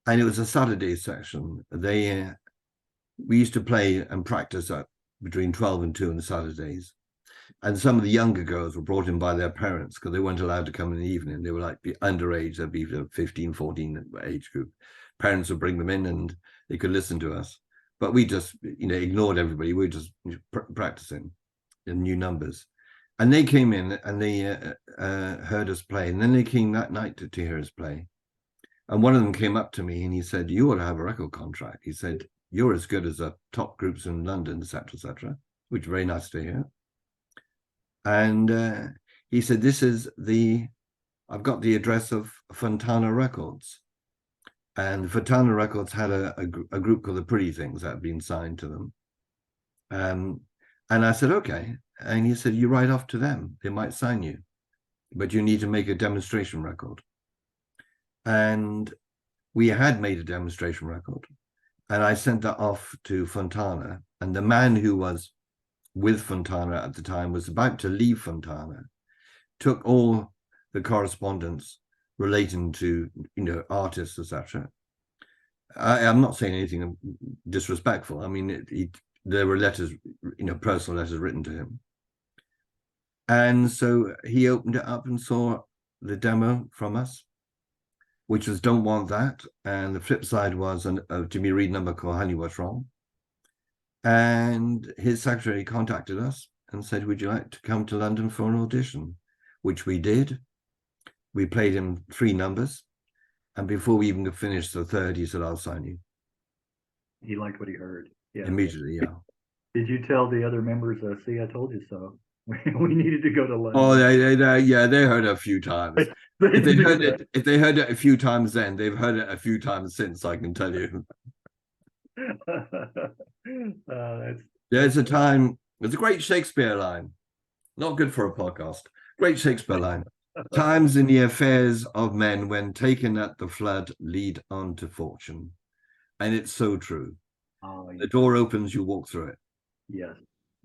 [SPEAKER 2] And it was a Saturday session. We used to play and practice at between 12 and 2 on the Saturdays. And some of the younger girls were brought in by their parents because they weren't allowed to come in the evening. They were like underage. They'd be 15, 14 age group. Parents would bring them in and they could listen to us. But we just, ignored everybody. We were just practicing the new numbers. And they came in and they heard us play. And then they came that night to hear us play. And one of them came up to me and he said, "You ought to have a record contract." He said, "You're as good as the top groups in London, etc., which is very nice to hear. And he said, I've got the address of Fontana Records. And Fontana Records had a group called the Pretty Things that had been signed to them. And I said, okay. And he said, you write off to them. They might sign you, but you need to make a demonstration record. And we had made a demonstration record. And I sent that off to Fontana. And the man who was with Fontana at the time was about to leave Fontana, took all the correspondence relating to, artists, etc. I'm not saying anything disrespectful. I mean, there were letters, personal letters written to him. And so he opened it up and saw the demo from us, which was Don't Want That. And the flip side was a Jimmy Reed number called Honey What's Wrong. And his secretary contacted us and said, would you like to come to London for an audition? Which we did. We played him 3 numbers. And before we even finished the third, he said, I'll sign you.
[SPEAKER 1] He liked what he heard. Yeah.
[SPEAKER 2] Immediately, yeah.
[SPEAKER 1] Did you tell the other members, see, I told you so? We needed to go to
[SPEAKER 2] Oh,
[SPEAKER 1] London.
[SPEAKER 2] yeah, they heard it a few times.
[SPEAKER 1] They knew
[SPEAKER 2] If they heard it a few times then, they've heard it a few times since, I can tell you. There's a time, there's a great Shakespeare line, not good for a podcast. Great Shakespeare line. Times in the affairs of men, when taken at the flood, lead on to fortune. And it's so true.
[SPEAKER 1] Oh,
[SPEAKER 2] The door opens, you walk through it.
[SPEAKER 1] yes,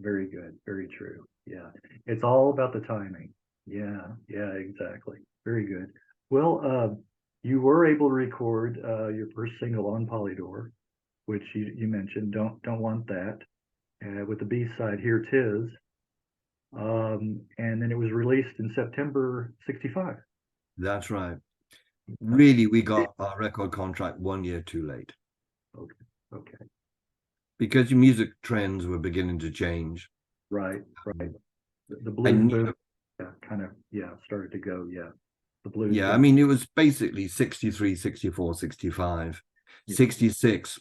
[SPEAKER 1] very good, very true. Yeah, it's all about the timing. Yeah, yeah, exactly. Very good. Well, you were able to record your first single on Polydor, which you mentioned. Don't want that. With the B side, Here 'Tis. And then it was released in September '65.
[SPEAKER 2] That's right. Really, we got our record contract 1 year too late.
[SPEAKER 1] Okay, okay.
[SPEAKER 2] Because music trends were beginning to change.
[SPEAKER 1] Right, right. The blues boom, yeah, kind of, yeah, started to go, yeah. The blues.
[SPEAKER 2] Yeah, I mean, it was basically 63, 64, 65.
[SPEAKER 1] Yeah.
[SPEAKER 2] 66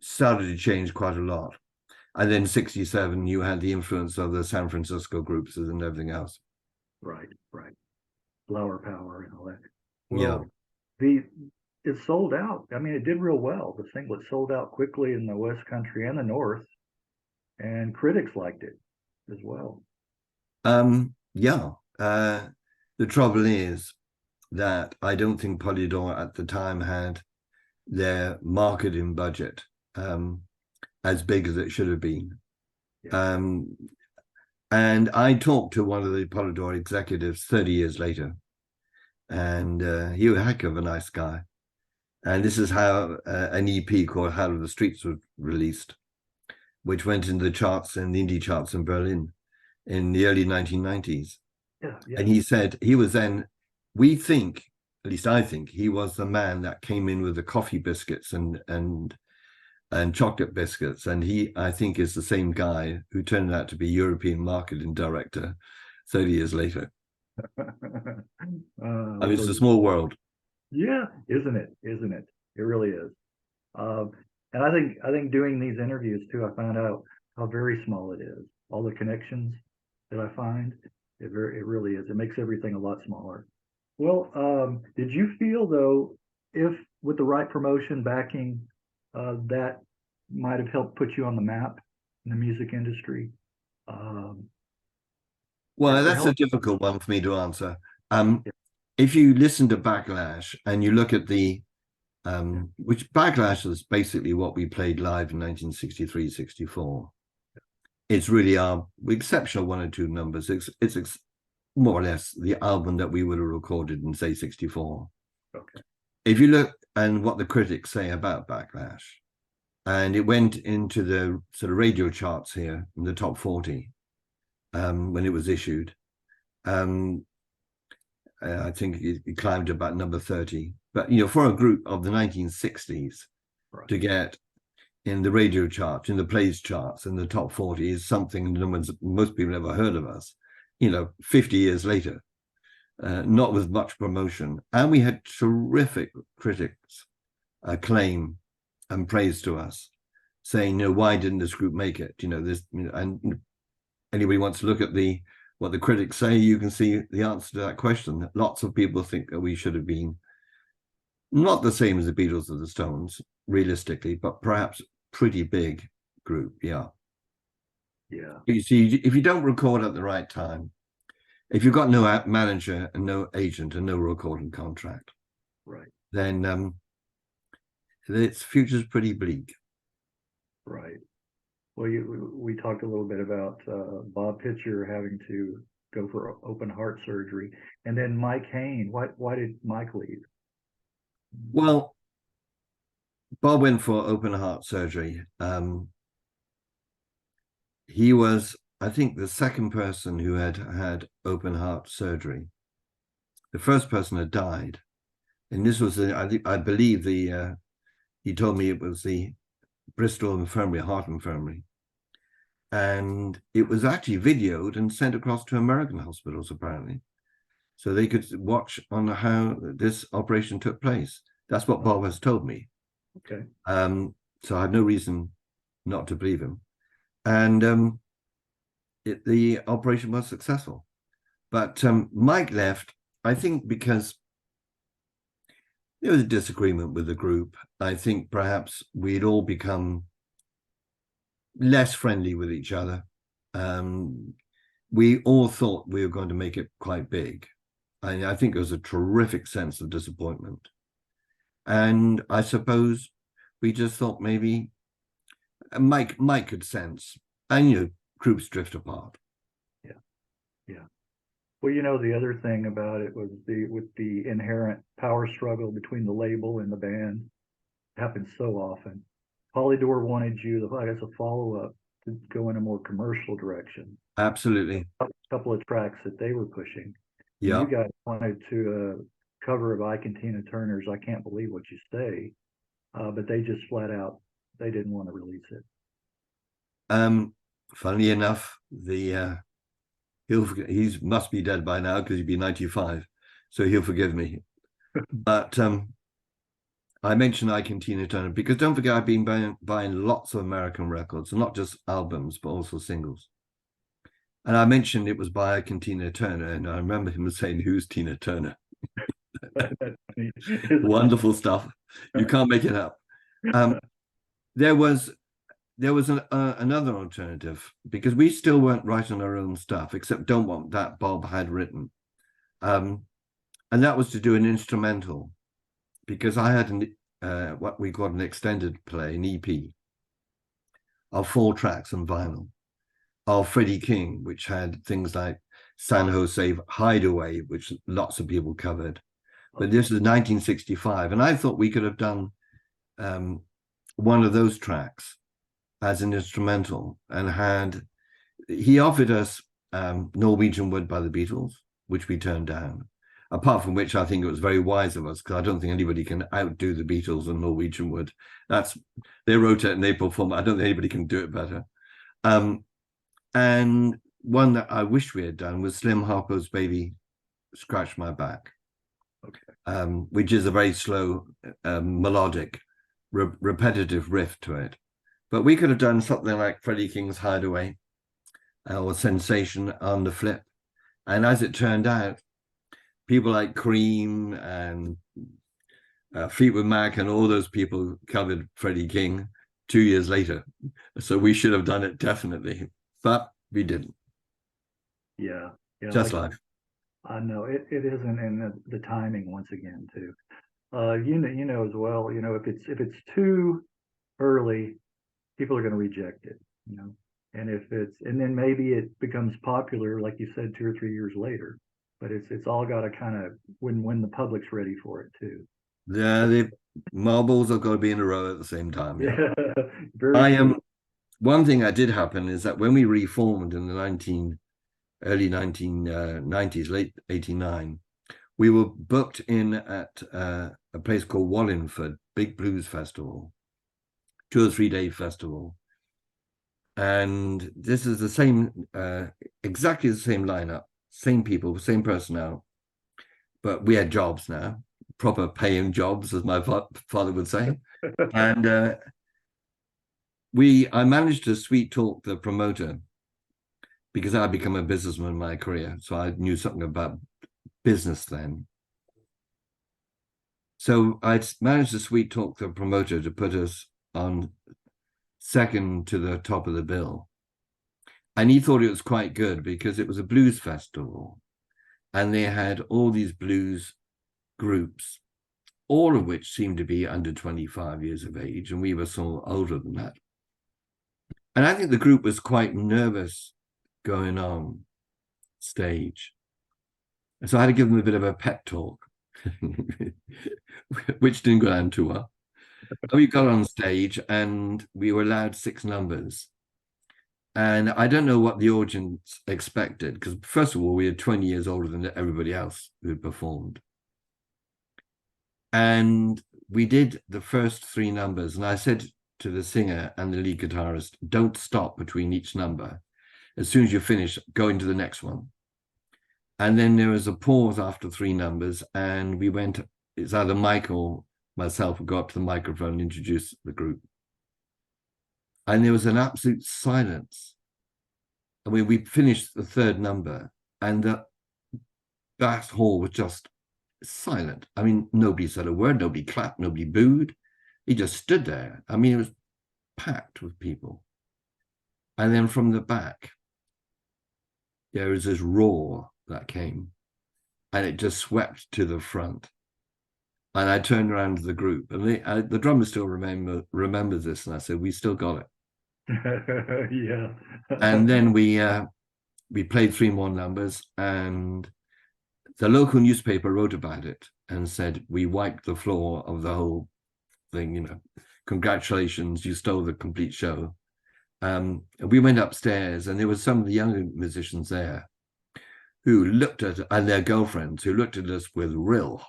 [SPEAKER 2] started to change quite a lot. And then 67, you had the influence of the San Francisco groups and everything else.
[SPEAKER 1] Right, right. Flower power and all that.
[SPEAKER 2] Yeah.
[SPEAKER 1] Well, it sold out. I mean, it did real well. The single, it sold out quickly in the West Country and the North, and critics liked it as well.
[SPEAKER 2] Yeah. The trouble is that I don't think Polydor at the time had their marketing budget as big as it should have been. Yeah. And I talked to one of the Polydor executives 30 years later, and he was a heck of a nice guy. And this is how an EP called Hell of the Streets was released, which went into the charts and the indie charts in Berlin in the early 1990s.
[SPEAKER 1] Yeah, yeah.
[SPEAKER 2] And he said he was then, we think, at least I think, he was the man that came in with the coffee biscuits and chocolate biscuits. And he, I think, is the same guy who turned out to be European marketing director 30 years later. I mean, it's a small world.
[SPEAKER 1] Yeah, isn't it? Isn't it? It really is. And I think doing these interviews too, I found out how very small it is. All the connections that I find, it really is. It makes everything a lot smaller. Well, did you feel though, if with the right promotion backing, that might have helped put you on the map in the music industry?
[SPEAKER 2] Well, that's a difficult one for me to answer. If you listen to Backlash and you look at the, which Backlash is basically what we played live in 1963, 64. It's really our exceptional one or two numbers. It's more or less the album that we would have recorded in, say, 64.
[SPEAKER 1] Okay.
[SPEAKER 2] If you look and what the critics say about Backlash, and it went into the sort of radio charts here in the top 40 when it was issued. I think it climbed to about number 30. But, you know, for a group of the 1960s right. to get in the radio charts, in the plays charts, in the top 40 is something most people never heard of us, you know, 50 years later, not with much promotion. And we had terrific critics acclaim and praise to us, saying, you know, why didn't this group make it? You know, this, you know, and anybody wants to look at what the critics say, you can see the answer to that question. Lots of people think that we should have been not the same as the Beatles or the Stones, realistically, but perhaps pretty big group. Yeah.
[SPEAKER 1] Yeah.
[SPEAKER 2] You see, if you don't record at the right time, if you've got no manager and no agent and no recording contract,
[SPEAKER 1] right,
[SPEAKER 2] then its future's pretty bleak.
[SPEAKER 1] Right. Well, we talked a little bit about Bob Pitcher having to go for open heart surgery, and then Mike Hayne. Why did Mike leave?
[SPEAKER 2] Well, Bob went for open heart surgery. He was, I think, the second person who had open heart surgery. The first person had died, and this was, I believe, he told me it was the Bristol Infirmary, Heart Infirmary. And it was actually videoed and sent across to American hospitals, apparently. So they could watch on how this operation took place. That's what Bob has told me.
[SPEAKER 1] Okay.
[SPEAKER 2] So I had no reason not to believe him. And the operation was successful. But Mike left, I think, because there was a disagreement with the group. I think perhaps we'd all become less friendly with each other. We all thought we were going to make it quite big. I think there was a terrific sense of disappointment. And I suppose we just thought maybe Mike could sense, and groups drift apart.
[SPEAKER 1] Yeah. Well, the other thing about it was with the inherent power struggle between the label and the band. It happens so often. Polydor wanted you, as a follow-up, to go in a more commercial direction.
[SPEAKER 2] Absolutely.
[SPEAKER 1] A couple of tracks that they were pushing.
[SPEAKER 2] Yeah.
[SPEAKER 1] You guys wanted to cover of Ike and Tina Turner's "I Can't Believe What You Say," but they just flat out, they didn't want to release it.
[SPEAKER 2] Funnily enough, he must be dead by now because he'd be 95, so he'll forgive me. But I mentioned Ike and Tina Turner because don't forget I've been buying lots of American records, not just albums but also singles. And I mentioned it was by Ike and Tina Turner, and I remember him saying, "Who's Tina Turner?" Wonderful stuff. You can't make it up. There was another alternative, because we still weren't writing our own stuff, except "Don't Want That" Bob had written, and that was to do an instrumental, because I had what we called an extended play, an EP of 4 tracks on vinyl of Freddie King, which had things like San Jose Hideaway, which lots of people covered. But this is 1965, and I thought we could have done one of those tracks as an instrumental, and he offered us Norwegian Wood by the Beatles, which we turned down. Apart from which, I think it was very wise of us, because I don't think anybody can outdo the Beatles and Norwegian Wood. They wrote it and they performed it. I don't think anybody can do it better. And one that I wish we had done was Slim Harpo's "Baby Scratch My Back," which is a very slow, melodic, repetitive riff to it. But we could have done something like Freddie King's "Hideaway" or "Sensation" on the flip. And as it turned out, people like Cream and Fleetwood Mac and all those people covered Freddie King 2 years later. So we should have done it definitely, but we didn't.
[SPEAKER 1] Yeah.
[SPEAKER 2] Just life.
[SPEAKER 1] I know it isn't, and the timing once again too. You know as well. If it's too early, people are going to reject it. And then maybe it becomes popular, like you said, 2 or 3 years later. But it's all got to kind of when the public's ready for it too.
[SPEAKER 2] Yeah, the marbles have got to be in a row at the same time. Yeah. One thing that did happen is that when we reformed in the early 1990s, late 89, we were booked in at a place called Wallingford, big blues festival, 2 or 3 day festival. And this is the same, exactly the same lineup, same people, same personnel, but we had jobs now, proper paying jobs, as my father would say. And I managed to sweet talk the promoter, because I'd become a businessman in my career, so I knew something about business then. So I managed to sweet talk the promoter to put us on second to the top of the bill. And he thought it was quite good because it was a blues festival and they had all these blues groups, all of which seemed to be under 25 years of age, and we were so older than that. And I think the group was quite nervous going on stage. And so I had to give them a bit of a pep talk, which didn't go down too well. We got on stage and we were allowed 6 numbers. And I don't know what the audience expected, because first of all, we were 20 years older than everybody else who had performed. And we did the first 3 numbers. And I said to the singer and the lead guitarist, don't stop between each number. As soon as you finish, go into the next one. And then there was a pause after 3 numbers. And we went, it's either Mike or myself would go up to the microphone and introduce the group. and there was an absolute silence. I mean, we finished the third number, and the back hall was just silent. I mean, nobody said a word, nobody clapped, nobody booed. He just stood there. I mean, it was packed with people. And then from the back, there was this roar that came, and it just swept to the front. And I turned around to the group, and the drummer still remembers this, and I said, "We still got
[SPEAKER 1] it." Yeah.
[SPEAKER 2] And then we played 3 more numbers, and the local newspaper wrote about it and said, "We wiped the floor of the whole thing, you know. Congratulations, you stole the complete show." We went upstairs, and there were some of the younger musicians there who looked at, and their girlfriends who looked at us with real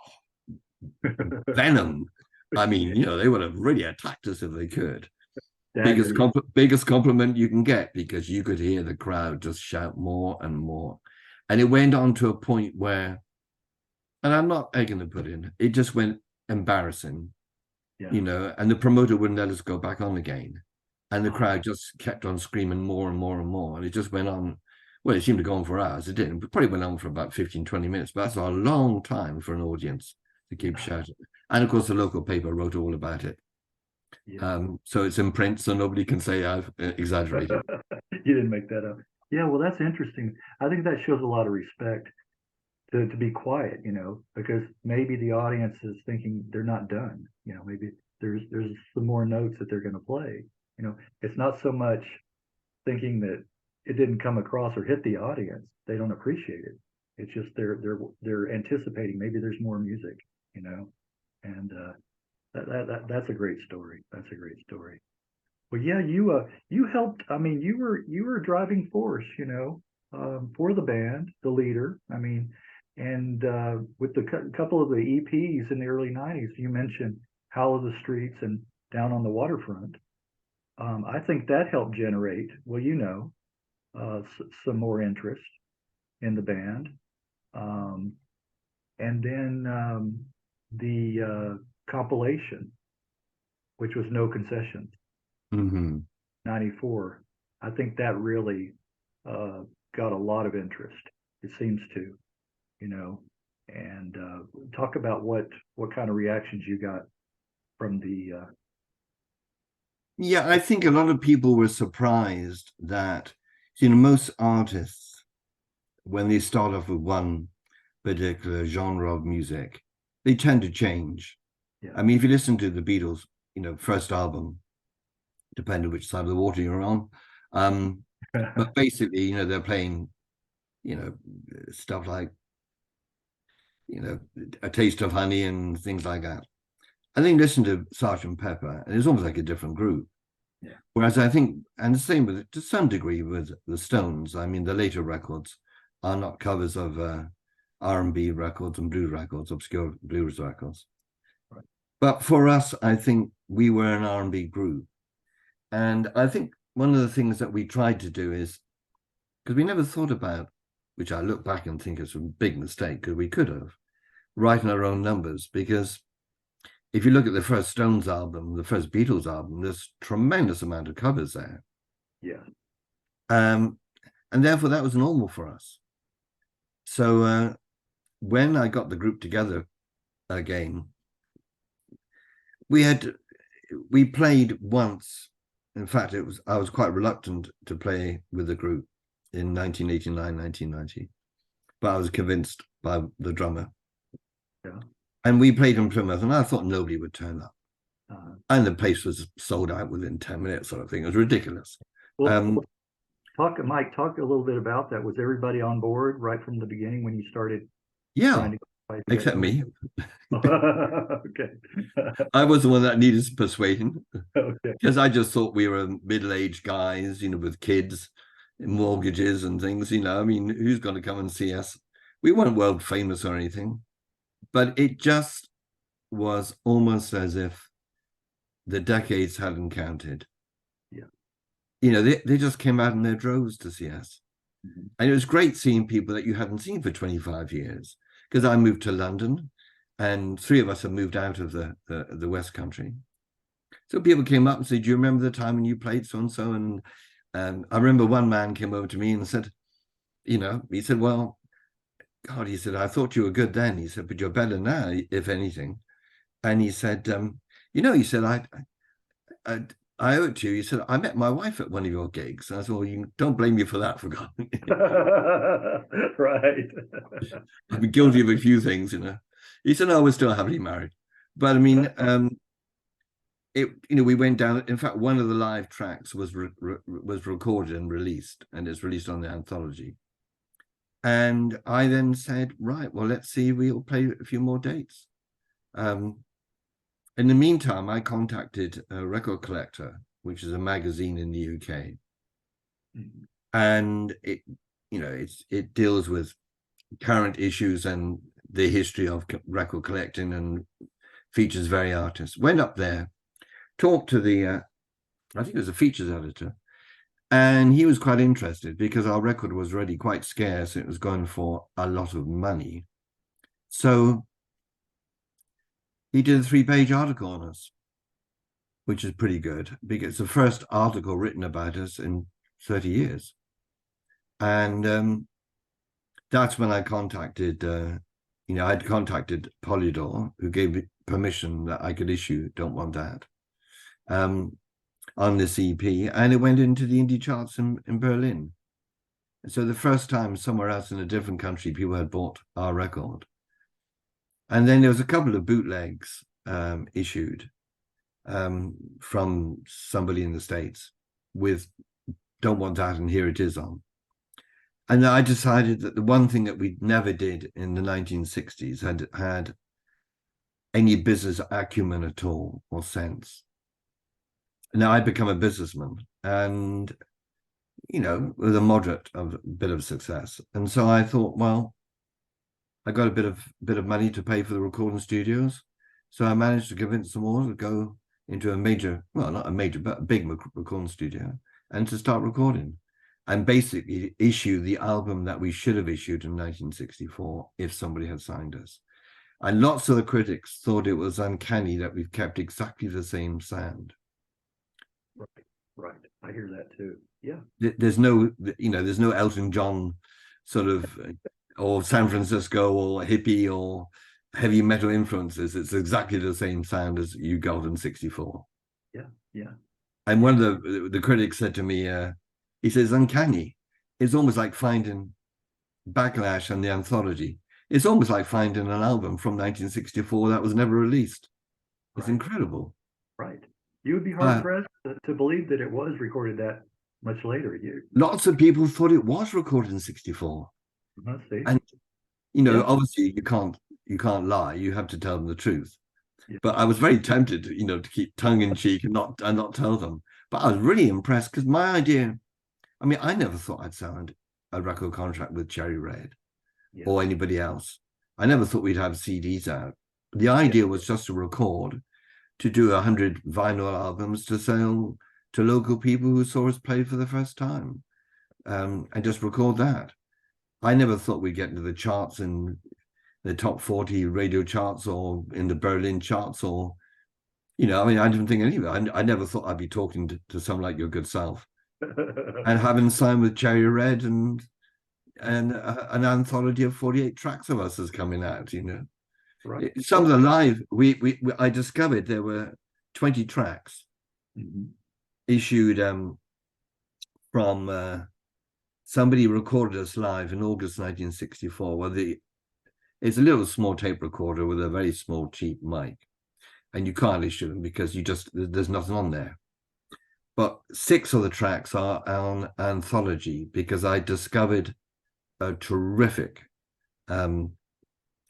[SPEAKER 2] venom. I mean, you know, they would have really attacked us if they could. Biggest compliment you can get, because you could hear the crowd just shout more and more. And it went on to a point where, and I'm not egging to put in, it just went embarrassing, you know, and the promoter wouldn't let us go back on again. And the crowd just kept on screaming more and more and more. And it just went on. Well, it seemed to go on for hours. It didn't. It probably went on for about 15, 20 minutes. But that's a long time for an audience to keep shouting. And of course, the local paper wrote all about it. Yeah. So it's in print, so nobody can say I've exaggerated.
[SPEAKER 1] You didn't make that up. Yeah, well, that's interesting. I think that shows a lot of respect to be quiet, you know, because maybe the audience is thinking they're not done. You know, maybe there's some more notes that they're going to play. You know, it's not so much thinking that it didn't come across or hit the audience. They don't appreciate it. It's just they're anticipating maybe there's more music, you know, and that's a great story. That's a great story. Well, yeah, you helped. I mean, you were a driving force, you know, for the band, the leader. I mean, and with the couple of the EPs in the early '90s, you mentioned Howl of the Streets and Down on the Waterfront. I think that helped generate, well, you know, some more interest in the band. And then the compilation, which was No Concessions, 94. I think that really got a lot of interest. It seems to, you know, and talk about what kind of reactions you got from the
[SPEAKER 2] Yeah, I think a lot of people were surprised that, you know, most artists, when they start off with one particular genre of music, they tend to change. Yeah. I mean, if you listen to the Beatles, you know, first album, depending which side of the water you're on, but basically, you know, they're playing, you know, stuff like, you know, A Taste of Honey and things like that. I think listen to Sgt. Pepper, and it's almost like a different group. Yeah. Whereas I think, and the same with, to some degree, with the Stones. I mean, the later records are not covers of R&B records and blues records, obscure blues records. Right. But for us, I think we were an R&B group. And I think one of the things that we tried to do is, because we never thought about, which I look back and think is a big mistake, because we could have, writing our own numbers, because if you look at the first Stones album, the first Beatles album, there's a tremendous amount of covers there. Yeah. And therefore that was normal for us. So when I got the group together again, we played once. In fact, I was quite reluctant to play with the group in 1989, 1990, but I was convinced by the drummer. Yeah. And we played in Plymouth, and I thought nobody would turn up. And the place was sold out within 10 minutes, sort of thing. It was ridiculous.
[SPEAKER 1] Well, Mike, talk a little bit about that. Was everybody on board right from the beginning when you started?
[SPEAKER 2] Yeah, except me.
[SPEAKER 1] Okay.
[SPEAKER 2] I was the one that needed persuading. Okay. Because I just thought we were middle-aged guys, you know, with kids, mortgages and things, you know. I mean, who's going to come and see us? We weren't world famous or anything. But it just was almost as if the decades hadn't counted. Yeah. You know, they just came out in their droves to see us. Mm-hmm. And it was great seeing people that you hadn't seen for 25 years. Because I moved to London, and 3 of us have moved out of the West Country. So people came up and said, "Do you remember the time when you played so and so?" And I remember one man came over to me and said, he said, "Well, God," he said, "I thought you were good then." He said, "But you're better now, if anything." And he said, he said, I owe it to you. He said, "I met my wife at one of your gigs." And I said, "Well, you don't blame me for that, for God."
[SPEAKER 1] Right.
[SPEAKER 2] I've been guilty of a few things, He said, "No, we're still happily married." But I mean, we went down. In fact, one of the live tracks was recorded and released, and it's released on the anthology. And I then said, "Right, well, let's see, we'll play a few more dates." In the meantime, I contacted a Record Collector, which is a magazine in the UK, and it deals with current issues and the history of record collecting and features very artists. Went up there, talked to I think it was a features editor, and he was quite interested because our record was already quite scarce. It was going for a lot of money. So he did a 3-page article on us, which is pretty good because it's the first article written about us in 30 years. And that's when I contacted, I'd contacted Polydor, who gave me permission that I could issue Don't Want That on this EP, and it went into the indie charts in Berlin. So the first time somewhere else in a different country people had bought our record. And then there was a couple of bootlegs issued from somebody in the States with Don't Want That and Here It Is on. And I decided that the one thing that we never did in the 1960s had any business acumen at all or sense. Now I'd become a businessman and, with a moderate bit of success. And so I thought, well, I got a bit of money to pay for the recording studios. So I managed to convince them all to go into a major, well, not a major, but a big recording studio and to start recording and basically issue the album that we should have issued in 1964 if somebody had signed us. And lots of the critics thought it was uncanny that we've kept exactly the same sound.
[SPEAKER 1] Right. I hear that too. Yeah.
[SPEAKER 2] There's no Elton John sort of, or San Francisco or hippie or heavy metal influences. It's exactly the same sound as you got in 64.
[SPEAKER 1] Yeah. Yeah.
[SPEAKER 2] And one of the critics said to me, he says, "Uncanny. It's almost like finding Backlash and the anthology. It's almost like finding an album from 1964 that was never released. It's incredible."
[SPEAKER 1] Right. You would be hard pressed to believe that it was recorded that much later.
[SPEAKER 2] Lots of people thought it was recorded in 64. And obviously you can't lie. You have to tell them the truth. Yeah. But I was very tempted, to keep tongue in cheek and not tell them. But I was really impressed because my idea, I never thought I'd signed a record contract with Cherry Red or anybody else. I never thought we'd have CDs out. The idea was just to record, to do 100 vinyl albums to sell to local people who saw us play for the first time, and just record that. I never thought we'd get into the charts in the top 40 radio charts or in the Berlin charts or, I didn't think any of it. I never thought I'd be talking to someone like your good self and having signed with Cherry Red and an anthology of 48 tracks of us is coming out, Right. Some of the live, I discovered there were 20 tracks issued from somebody recorded us live in August 1964. Well, it's a little small tape recorder with a very small, cheap mic, and you can't issue them because there's nothing on there. But 6 of the tracks are on anthology because I discovered a terrific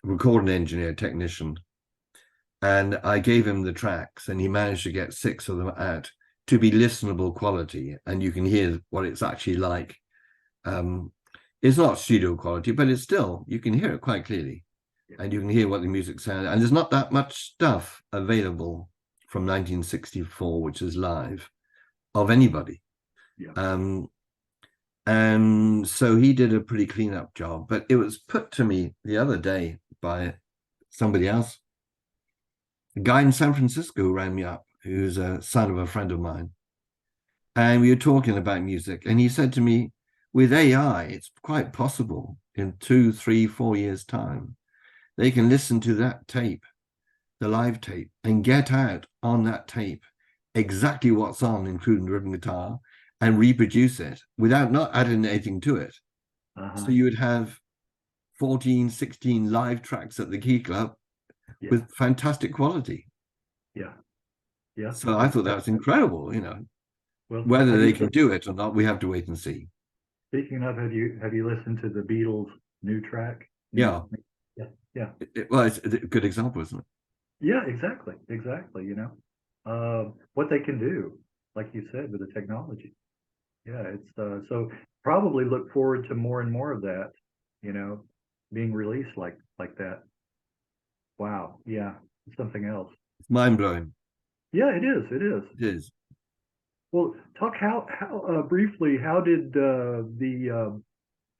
[SPEAKER 2] recording engineer technician, and I gave him the tracks and he managed to get 6 of them out to be listenable quality, and you can hear what it's actually like. It's not studio quality, but it's still, you can hear it quite clearly, and you can hear what the music sounds. And there's not that much stuff available from 1964 which is live of anybody. And so he did a pretty clean up job, but it was put to me the other day by somebody else, a guy in San Francisco who rang me up who's a son of a friend of mine. And we were talking about music, and he said to me, with AI, it's quite possible in 2, 3, 4 years' time, they can listen to that tape, the live tape, and get out on that tape exactly what's on, including the rhythm guitar, and reproduce it without not adding anything to it. So you would have 14, 16 live tracks at the Key Club with fantastic quality.
[SPEAKER 1] Yeah.
[SPEAKER 2] So I thought that was incredible,
[SPEAKER 1] Well,
[SPEAKER 2] whether they can do it or not, we have to wait and see.
[SPEAKER 1] Speaking of, have you listened to the Beatles' new track?
[SPEAKER 2] Yeah.
[SPEAKER 1] Yeah.
[SPEAKER 2] Well, it's a good example, isn't it?
[SPEAKER 1] Yeah, exactly. What they can do, like you said, with the technology. Yeah, it's so probably look forward to more and more of that, being released like that. Wow. Yeah, it's something else.
[SPEAKER 2] It's mind-blowing.
[SPEAKER 1] Yeah, it is. It is.
[SPEAKER 2] It is.
[SPEAKER 1] Well, talk how briefly, how did the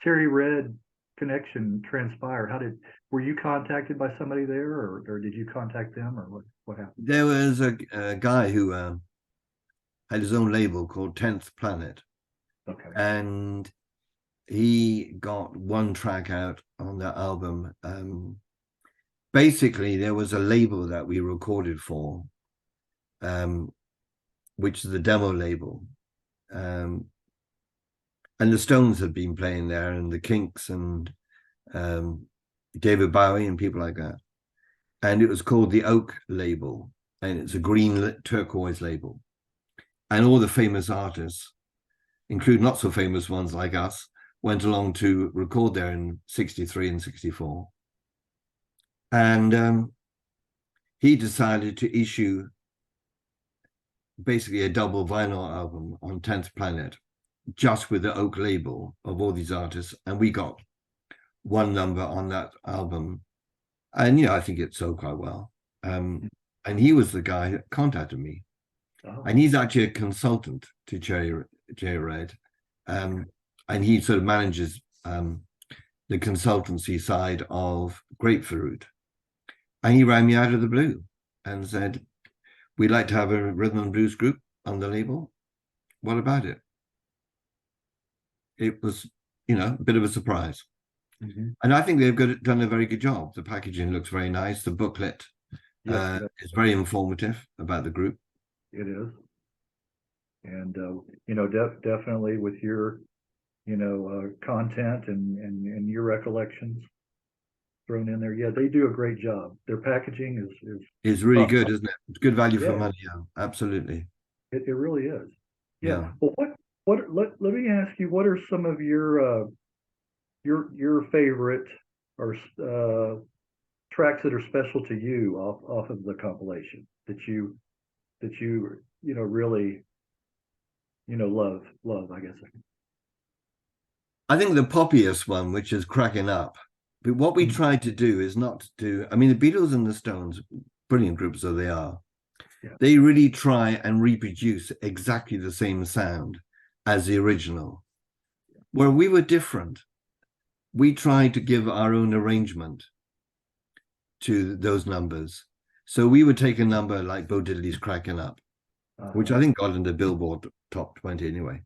[SPEAKER 1] Cherry Red connection transpire? Were you contacted by somebody there, or did you contact them, or what happened?
[SPEAKER 2] There was a guy who had his own label called 10th Planet.
[SPEAKER 1] Okay.
[SPEAKER 2] And he got one track out on that album. Basically, there was a label that we recorded for, which is the demo label. And the Stones had been playing there, and the Kinks, and David Bowie, and people like that. And it was called the Oak label, and it's a green turquoise label. And all the famous artists, including not so famous ones like us, went along to record there in 63 and 64. And he decided to issue basically a double vinyl album on 10th Planet, just with the Oak label of all these artists. And we got one number on that album. And, I think it sold quite well. And he was the guy that contacted me. Oh. And he's actually a consultant to Cherry Red. And he sort of manages the consultancy side of Grapefruit. And he rang me out of the blue and said, we'd like to have a rhythm and blues group on the label. What about it? It was, a bit of a surprise. Mm-hmm. And I think they've done a very good job. The packaging looks very nice. The booklet is very informative about the group.
[SPEAKER 1] It is. And, definitely with your, content and your recollections thrown in there. Yeah, they do a great job. Their packaging
[SPEAKER 2] is really good, isn't it? It's good value for money. Yeah, absolutely.
[SPEAKER 1] It really is. Yeah. Well, let me ask you, what are some of your favorite or tracks that are special to you off of the compilation that you really love, I guess.
[SPEAKER 2] I think the poppiest one, which is Cracking Up. But what we tried to do is not to do, the Beatles and the Stones, brilliant groups though they are, they really try and reproduce exactly the same sound as the original. Where we were different, we tried to give our own arrangement to those numbers. So we would take a number like Bo Diddley's Cracking Up, which I think got into Billboard top 20 anyway,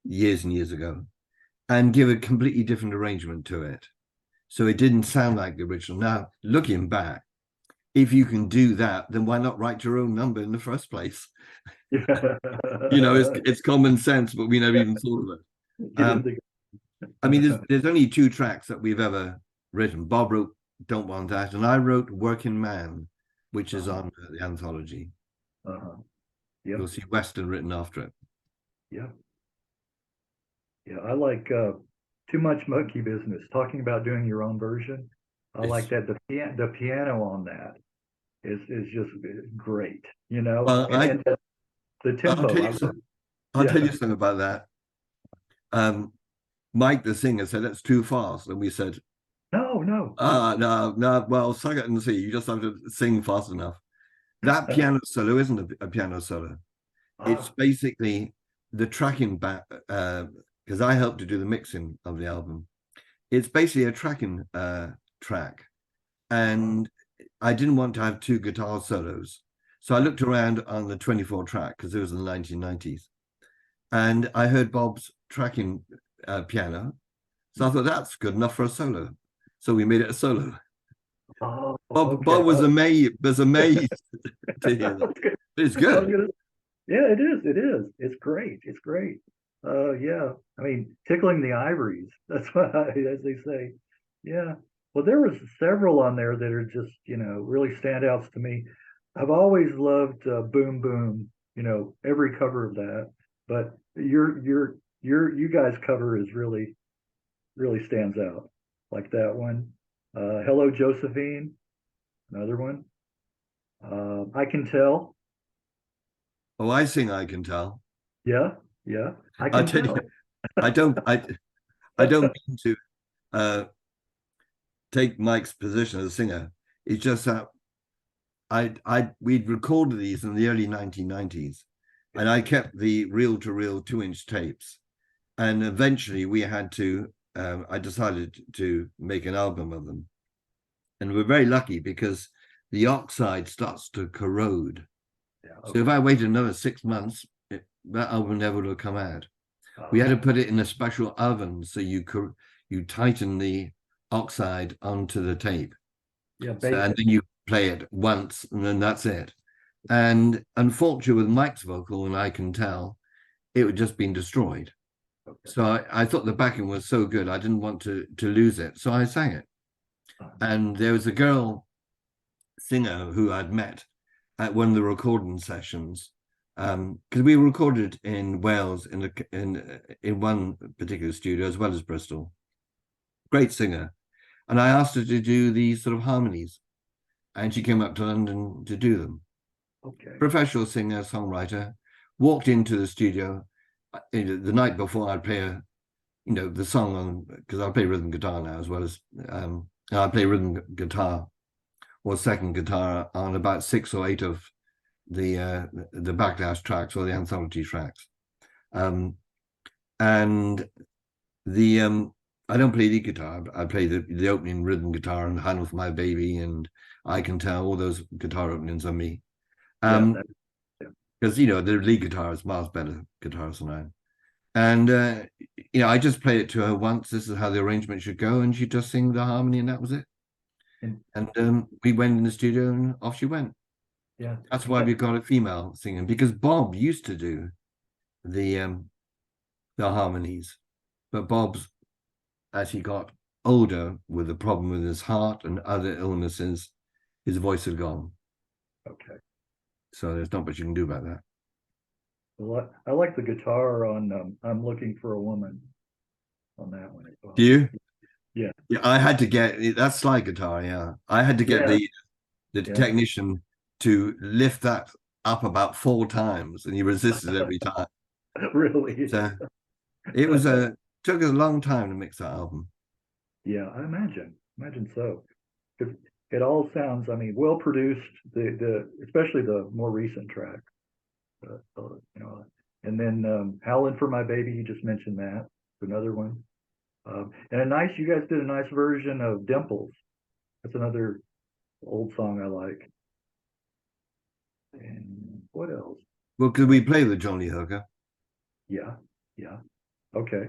[SPEAKER 2] years and years ago, and give a completely different arrangement to it. So it didn't sound like the original. Now, looking back, if you can do that, then why not write your own number in the first place? It's common sense, but we never even thought of it. There's only 2 tracks that we've ever written. Bob wrote Don't Want That, and I wrote Working Man, which is on the anthology. You'll see Weston written after it.
[SPEAKER 1] Yeah, I like Too Much Monkey Business. Talking about doing your own version, I like that. The piano on that is just great.
[SPEAKER 2] Well,
[SPEAKER 1] and the tempo.
[SPEAKER 2] I'll tell you something about that. Mike, the singer, said that's too fast, and we said, no. Well, suck it and see. You just have to sing fast enough. That piano solo isn't a piano solo. It's basically the tracking back, because I helped to do the mixing of the album. It's basically a tracking track. And I didn't want to have 2 guitar solos. So I looked around on the 24 track because it was in the 1990s, and I heard Bob's tracking piano. So I thought that's good enough for a solo. So we made it a solo.
[SPEAKER 1] Oh,
[SPEAKER 2] Bob was amazed to hear that. It's good.
[SPEAKER 1] Yeah, it is. It is. It's great. It's great. Yeah. I mean, tickling the ivories. That's what as they say. Yeah. Well, there was several on there that are just, really standouts to me. I've always loved Boom Boom, every cover of that. But you guys cover is really, really stands out. Like that one. Hello, Josephine, another one. I Can Tell.
[SPEAKER 2] Oh, I sing I Can Tell.
[SPEAKER 1] Yeah, yeah. I
[SPEAKER 2] I
[SPEAKER 1] Can
[SPEAKER 2] tell
[SPEAKER 1] Tell.
[SPEAKER 2] you, I don't mean to take Mike's position as a singer. It's just that we'd recorded these in the early 1990s, and I kept the reel-to-reel 2-inch tapes. And eventually we had to, I decided to make an album of them. And we're very lucky because the oxide starts to corrode.
[SPEAKER 1] Yeah,
[SPEAKER 2] So if I waited another 6 months, that album never would have come out. We had to put it in a special oven so you tighten the oxide onto the tape.
[SPEAKER 1] Yeah,
[SPEAKER 2] and then you play it once and then that's it. And unfortunately with Mike's vocal, and I Can Tell, it had just been destroyed. Okay. So I thought the backing was so good, I didn't want to lose it. So I sang it. And there was a girl singer who I'd met at one of the recording sessions, because we recorded in Wales in one particular studio as well as Bristol. Great singer. And I asked her to do these sort of harmonies, and she came up to London to do them.
[SPEAKER 1] Okay.
[SPEAKER 2] Professional singer, songwriter, walked into the studio the night before. I'd play her, the song on, because I play rhythm guitar now as well as I play rhythm guitar or second guitar on about 6 or 8 of the Backlash tracks or the anthology tracks. And the I don't play lead guitar. I play the opening rhythm guitar and Handle for My Baby and I Can Tell, all those guitar openings on me. Because, the lead guitar is miles better guitarist than I am. And, I just played it to her once. This is how the arrangement should go. And she just sing the harmony and that was it. And we went in the studio and off she went.
[SPEAKER 1] Yeah.
[SPEAKER 2] That's why we got a female singing, because Bob used to do the harmonies. But Bob's, as he got older with a problem with his heart and other illnesses, his voice had gone.
[SPEAKER 1] Okay.
[SPEAKER 2] So there's not much you can do about that.
[SPEAKER 1] Well, I like the guitar on I'm Looking for a Woman on that one.
[SPEAKER 2] Do you?
[SPEAKER 1] Yeah.
[SPEAKER 2] Yeah, I had to get that slide guitar. Yeah, I had to get the technician to lift that up about 4 times, and he resisted every time.
[SPEAKER 1] Really?
[SPEAKER 2] So it was took us a long time to mix that album.
[SPEAKER 1] Yeah, I imagine so. Because it all sounds, well produced. The especially the more recent track. And then Howlin' for My Baby. You just mentioned that. Another one. And you guys did a nice version of Dimples. That's another old song I like. And what else?
[SPEAKER 2] Well, could we play the Johnny Hooker?
[SPEAKER 1] Yeah. Okay.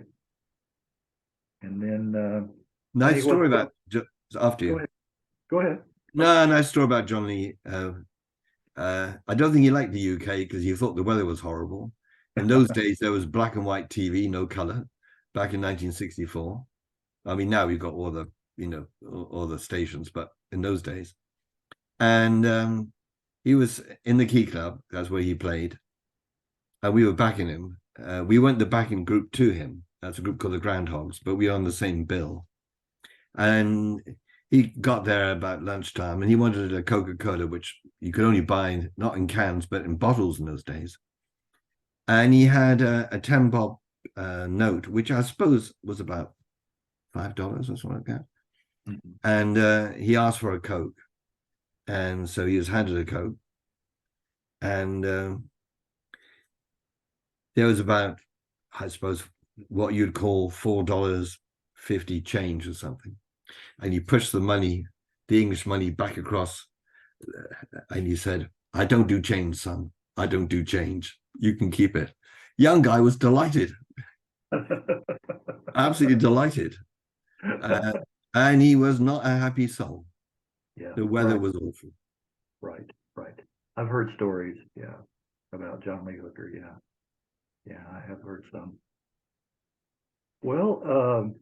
[SPEAKER 1] And then
[SPEAKER 2] nice story about after you.
[SPEAKER 1] Go ahead.
[SPEAKER 2] No, nice story about John Lee. I don't think he liked the UK because he thought the weather was horrible. In those days, there was black and white TV, no color. Back in 1964. Now we've got all the, all the stations, but in those days. And he was in the Key Club. That's where he played. And we were backing him. We weren't the backing group to him. That's a group called the Groundhogs, but we were on the same bill. And he got there about lunchtime and he wanted a Coca-Cola, which you could only buy not in cans, but in bottles in those days. And he had a 10 bob note, which I suppose was about $5 or something like that. Mm-hmm. And he asked for a Coke. And so he was handed a Coke. And there was about, I suppose, what you'd call $4.50 change or something. And he pushed the money, the English money, back across. And he said, I don't do change, son. I don't do change. You can keep it. Young guy was delighted, absolutely delighted. And he was not a happy soul.
[SPEAKER 1] Yeah,
[SPEAKER 2] The weather
[SPEAKER 1] right,
[SPEAKER 2] was awful.
[SPEAKER 1] right, right. I've heard stories, yeah, about John Lee Hooker. Yeah, yeah, I have heard some. Well,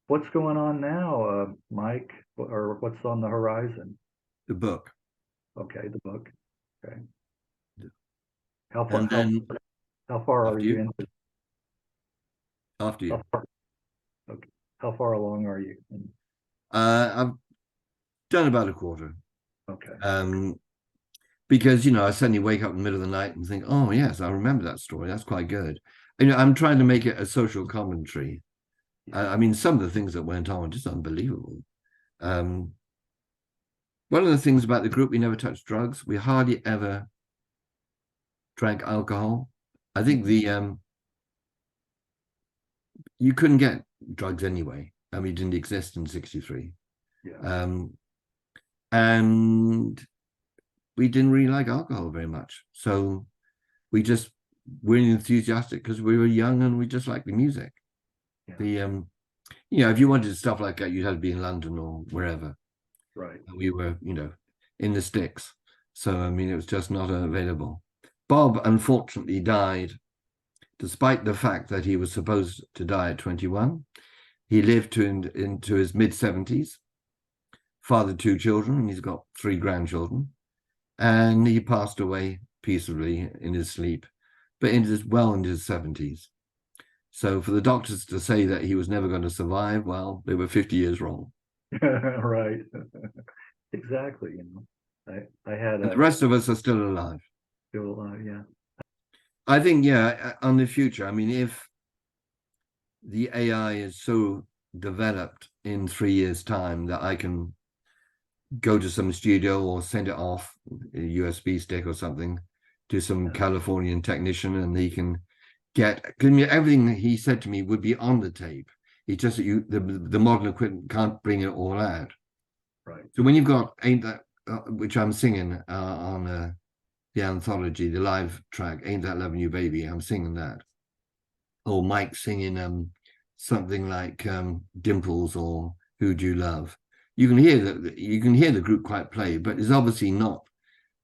[SPEAKER 1] what's going on now, Mike, or what's on the horizon?
[SPEAKER 2] The book.
[SPEAKER 1] Okay, the book. Okay.
[SPEAKER 2] And then
[SPEAKER 1] How far are
[SPEAKER 2] after
[SPEAKER 1] you
[SPEAKER 2] you,
[SPEAKER 1] into?
[SPEAKER 2] after you.
[SPEAKER 1] How far, okay. How far along are you?
[SPEAKER 2] I've done about a quarter.
[SPEAKER 1] Okay.
[SPEAKER 2] Because, I suddenly wake up in the middle of the night and think, oh, yes, I remember that story. That's quite good. I'm trying to make it a social commentary. I mean, some of the things that went on were just unbelievable. One of the things about the group, we never touched drugs. We hardly ever drank alcohol. I think you couldn't get drugs anyway. I mean, it didn't exist in 63.
[SPEAKER 1] Yeah.
[SPEAKER 2] And we didn't really like alcohol very much. So we just were enthusiastic because we were young and we just liked the music.
[SPEAKER 1] Yeah.
[SPEAKER 2] If you wanted stuff like that, you'd have to be in London or wherever.
[SPEAKER 1] Right.
[SPEAKER 2] We were, in the sticks. So, I mean, it was just not available. Bob, unfortunately, died, despite the fact that he was supposed to die at 21. He lived into his mid-70s, fathered 2 children, and he's got 3 grandchildren. And he passed away peacefully in his sleep, but into his 70s. So for the doctors to say that he was never going to survive, well, they were 50 years wrong.
[SPEAKER 1] Right. Exactly. I had
[SPEAKER 2] and the rest of us are still alive.
[SPEAKER 1] Still alive, yeah.
[SPEAKER 2] I think, on the future, I mean, if the AI is so developed in 3 years' time that I can go to some studio or send it off a USB stick or something to some Californian technician, and he can everything he said to me would be on the tape. It's just that the modern equipment can't bring it all out.
[SPEAKER 1] Right.
[SPEAKER 2] So when you've got Ain't That, which I'm singing on the anthology, the live track, Ain't That Loving You Baby, I'm singing that. Or Mike singing something like Dimples or Who Do You Love. You can hear the group quite play, but it's obviously not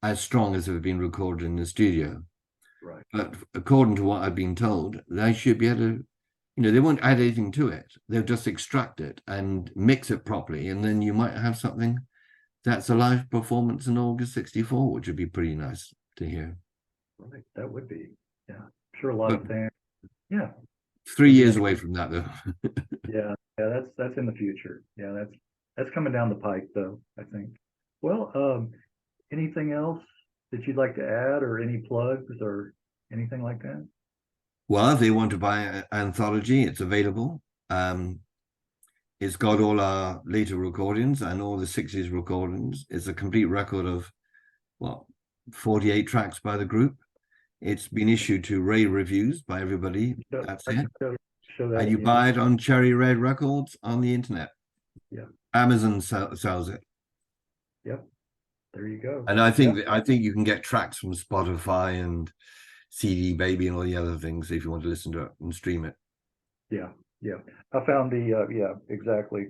[SPEAKER 2] as strong as it had been recorded in the studio.
[SPEAKER 1] Right.
[SPEAKER 2] But according to what I've been told, they should be able to, they won't add anything to it. They'll just extract it and mix it properly. And then you might have something that's a live performance in August 64, which would be pretty nice to hear.
[SPEAKER 1] Right. That would be, yeah. I'm sure a lot of things. Yeah.
[SPEAKER 2] 3 years away from that, though.
[SPEAKER 1] Yeah. Yeah. That's in the future. Yeah. That's coming down the pike, though, I think. Well, anything else that you'd like to add, or any plugs or anything like that?
[SPEAKER 2] Well, if they want to buy an anthology, it's available. It's got all our later recordings and all the 60s recordings. It's a complete record of 48 tracks by the group. It's been issued to rave reviews by everybody. That's it. And you buy it on Cherry Red Records on the internet.
[SPEAKER 1] Yeah.
[SPEAKER 2] Amazon sells it.
[SPEAKER 1] Yep. There you go.
[SPEAKER 2] And I think you can get tracks from Spotify and CD Baby and all the other things if you want to listen to it and stream it.
[SPEAKER 1] Yeah. Yeah. I found exactly.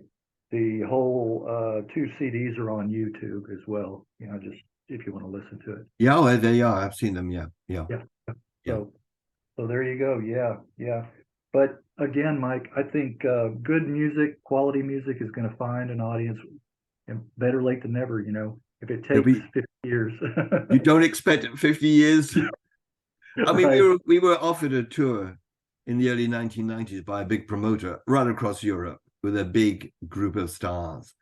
[SPEAKER 1] The whole 2 CDs are on YouTube as well. Just if you want to listen to it.
[SPEAKER 2] Yeah, well, they are. I've seen them. Yeah.
[SPEAKER 1] So there you go. Yeah. But again, Mike, I think good music, quality music is going to find an audience, and better late than never. If it takes 50 years.
[SPEAKER 2] You don't expect it 50 years. I mean,
[SPEAKER 1] right.
[SPEAKER 2] we were offered a tour in the early 1990s by a big promoter right across Europe with a big group of stars.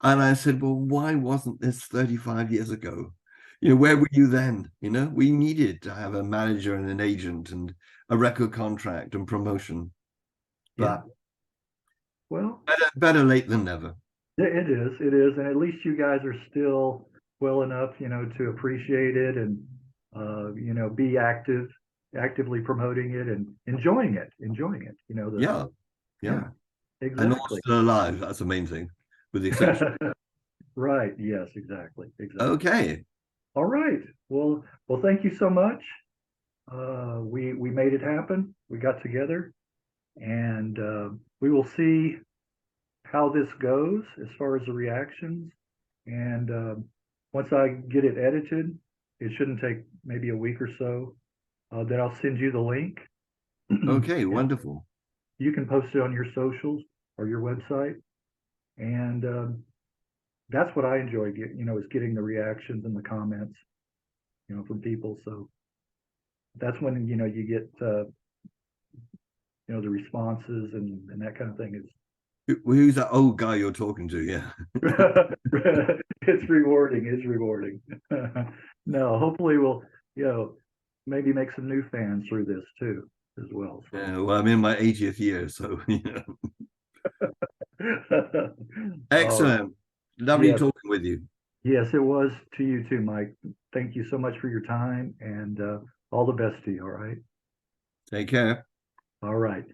[SPEAKER 2] And I said, well, why wasn't this 35 years ago? Where were you then? We needed to have a manager and an agent and a record contract and promotion. But
[SPEAKER 1] well,
[SPEAKER 2] better late than never.
[SPEAKER 1] It is. And at least you guys are still well enough, to appreciate it and, be actively promoting it and enjoying it.
[SPEAKER 2] Yeah.
[SPEAKER 1] Exactly.
[SPEAKER 2] And all still alive. That's the main thing, with the exception.
[SPEAKER 1] Right. Yes, exactly.
[SPEAKER 2] Okay.
[SPEAKER 1] All right. Well, thank you so much. We made it happen. We got together, and we will see how this goes as far as the reactions. And once I get it edited, it shouldn't take maybe a week or so. Then I'll send you the link.
[SPEAKER 2] Okay,
[SPEAKER 1] And
[SPEAKER 2] wonderful.
[SPEAKER 1] you can post it on your socials or your website. And that's what I enjoy is getting the reactions and the comments, from people. So that's when, you get, the responses and that kind of thing
[SPEAKER 2] Who's that old guy you're talking to? Yeah.
[SPEAKER 1] it's rewarding. It's rewarding. No, hopefully we'll, maybe make some new fans through this too, as well. So.
[SPEAKER 2] Yeah, well, I'm in my 80th year, so Excellent. Lovely
[SPEAKER 1] yes,
[SPEAKER 2] talking with you.
[SPEAKER 1] yes, it was to you too, Mike. Thank you so much for your time, and all the best to you. All right.
[SPEAKER 2] Take care.
[SPEAKER 1] All right.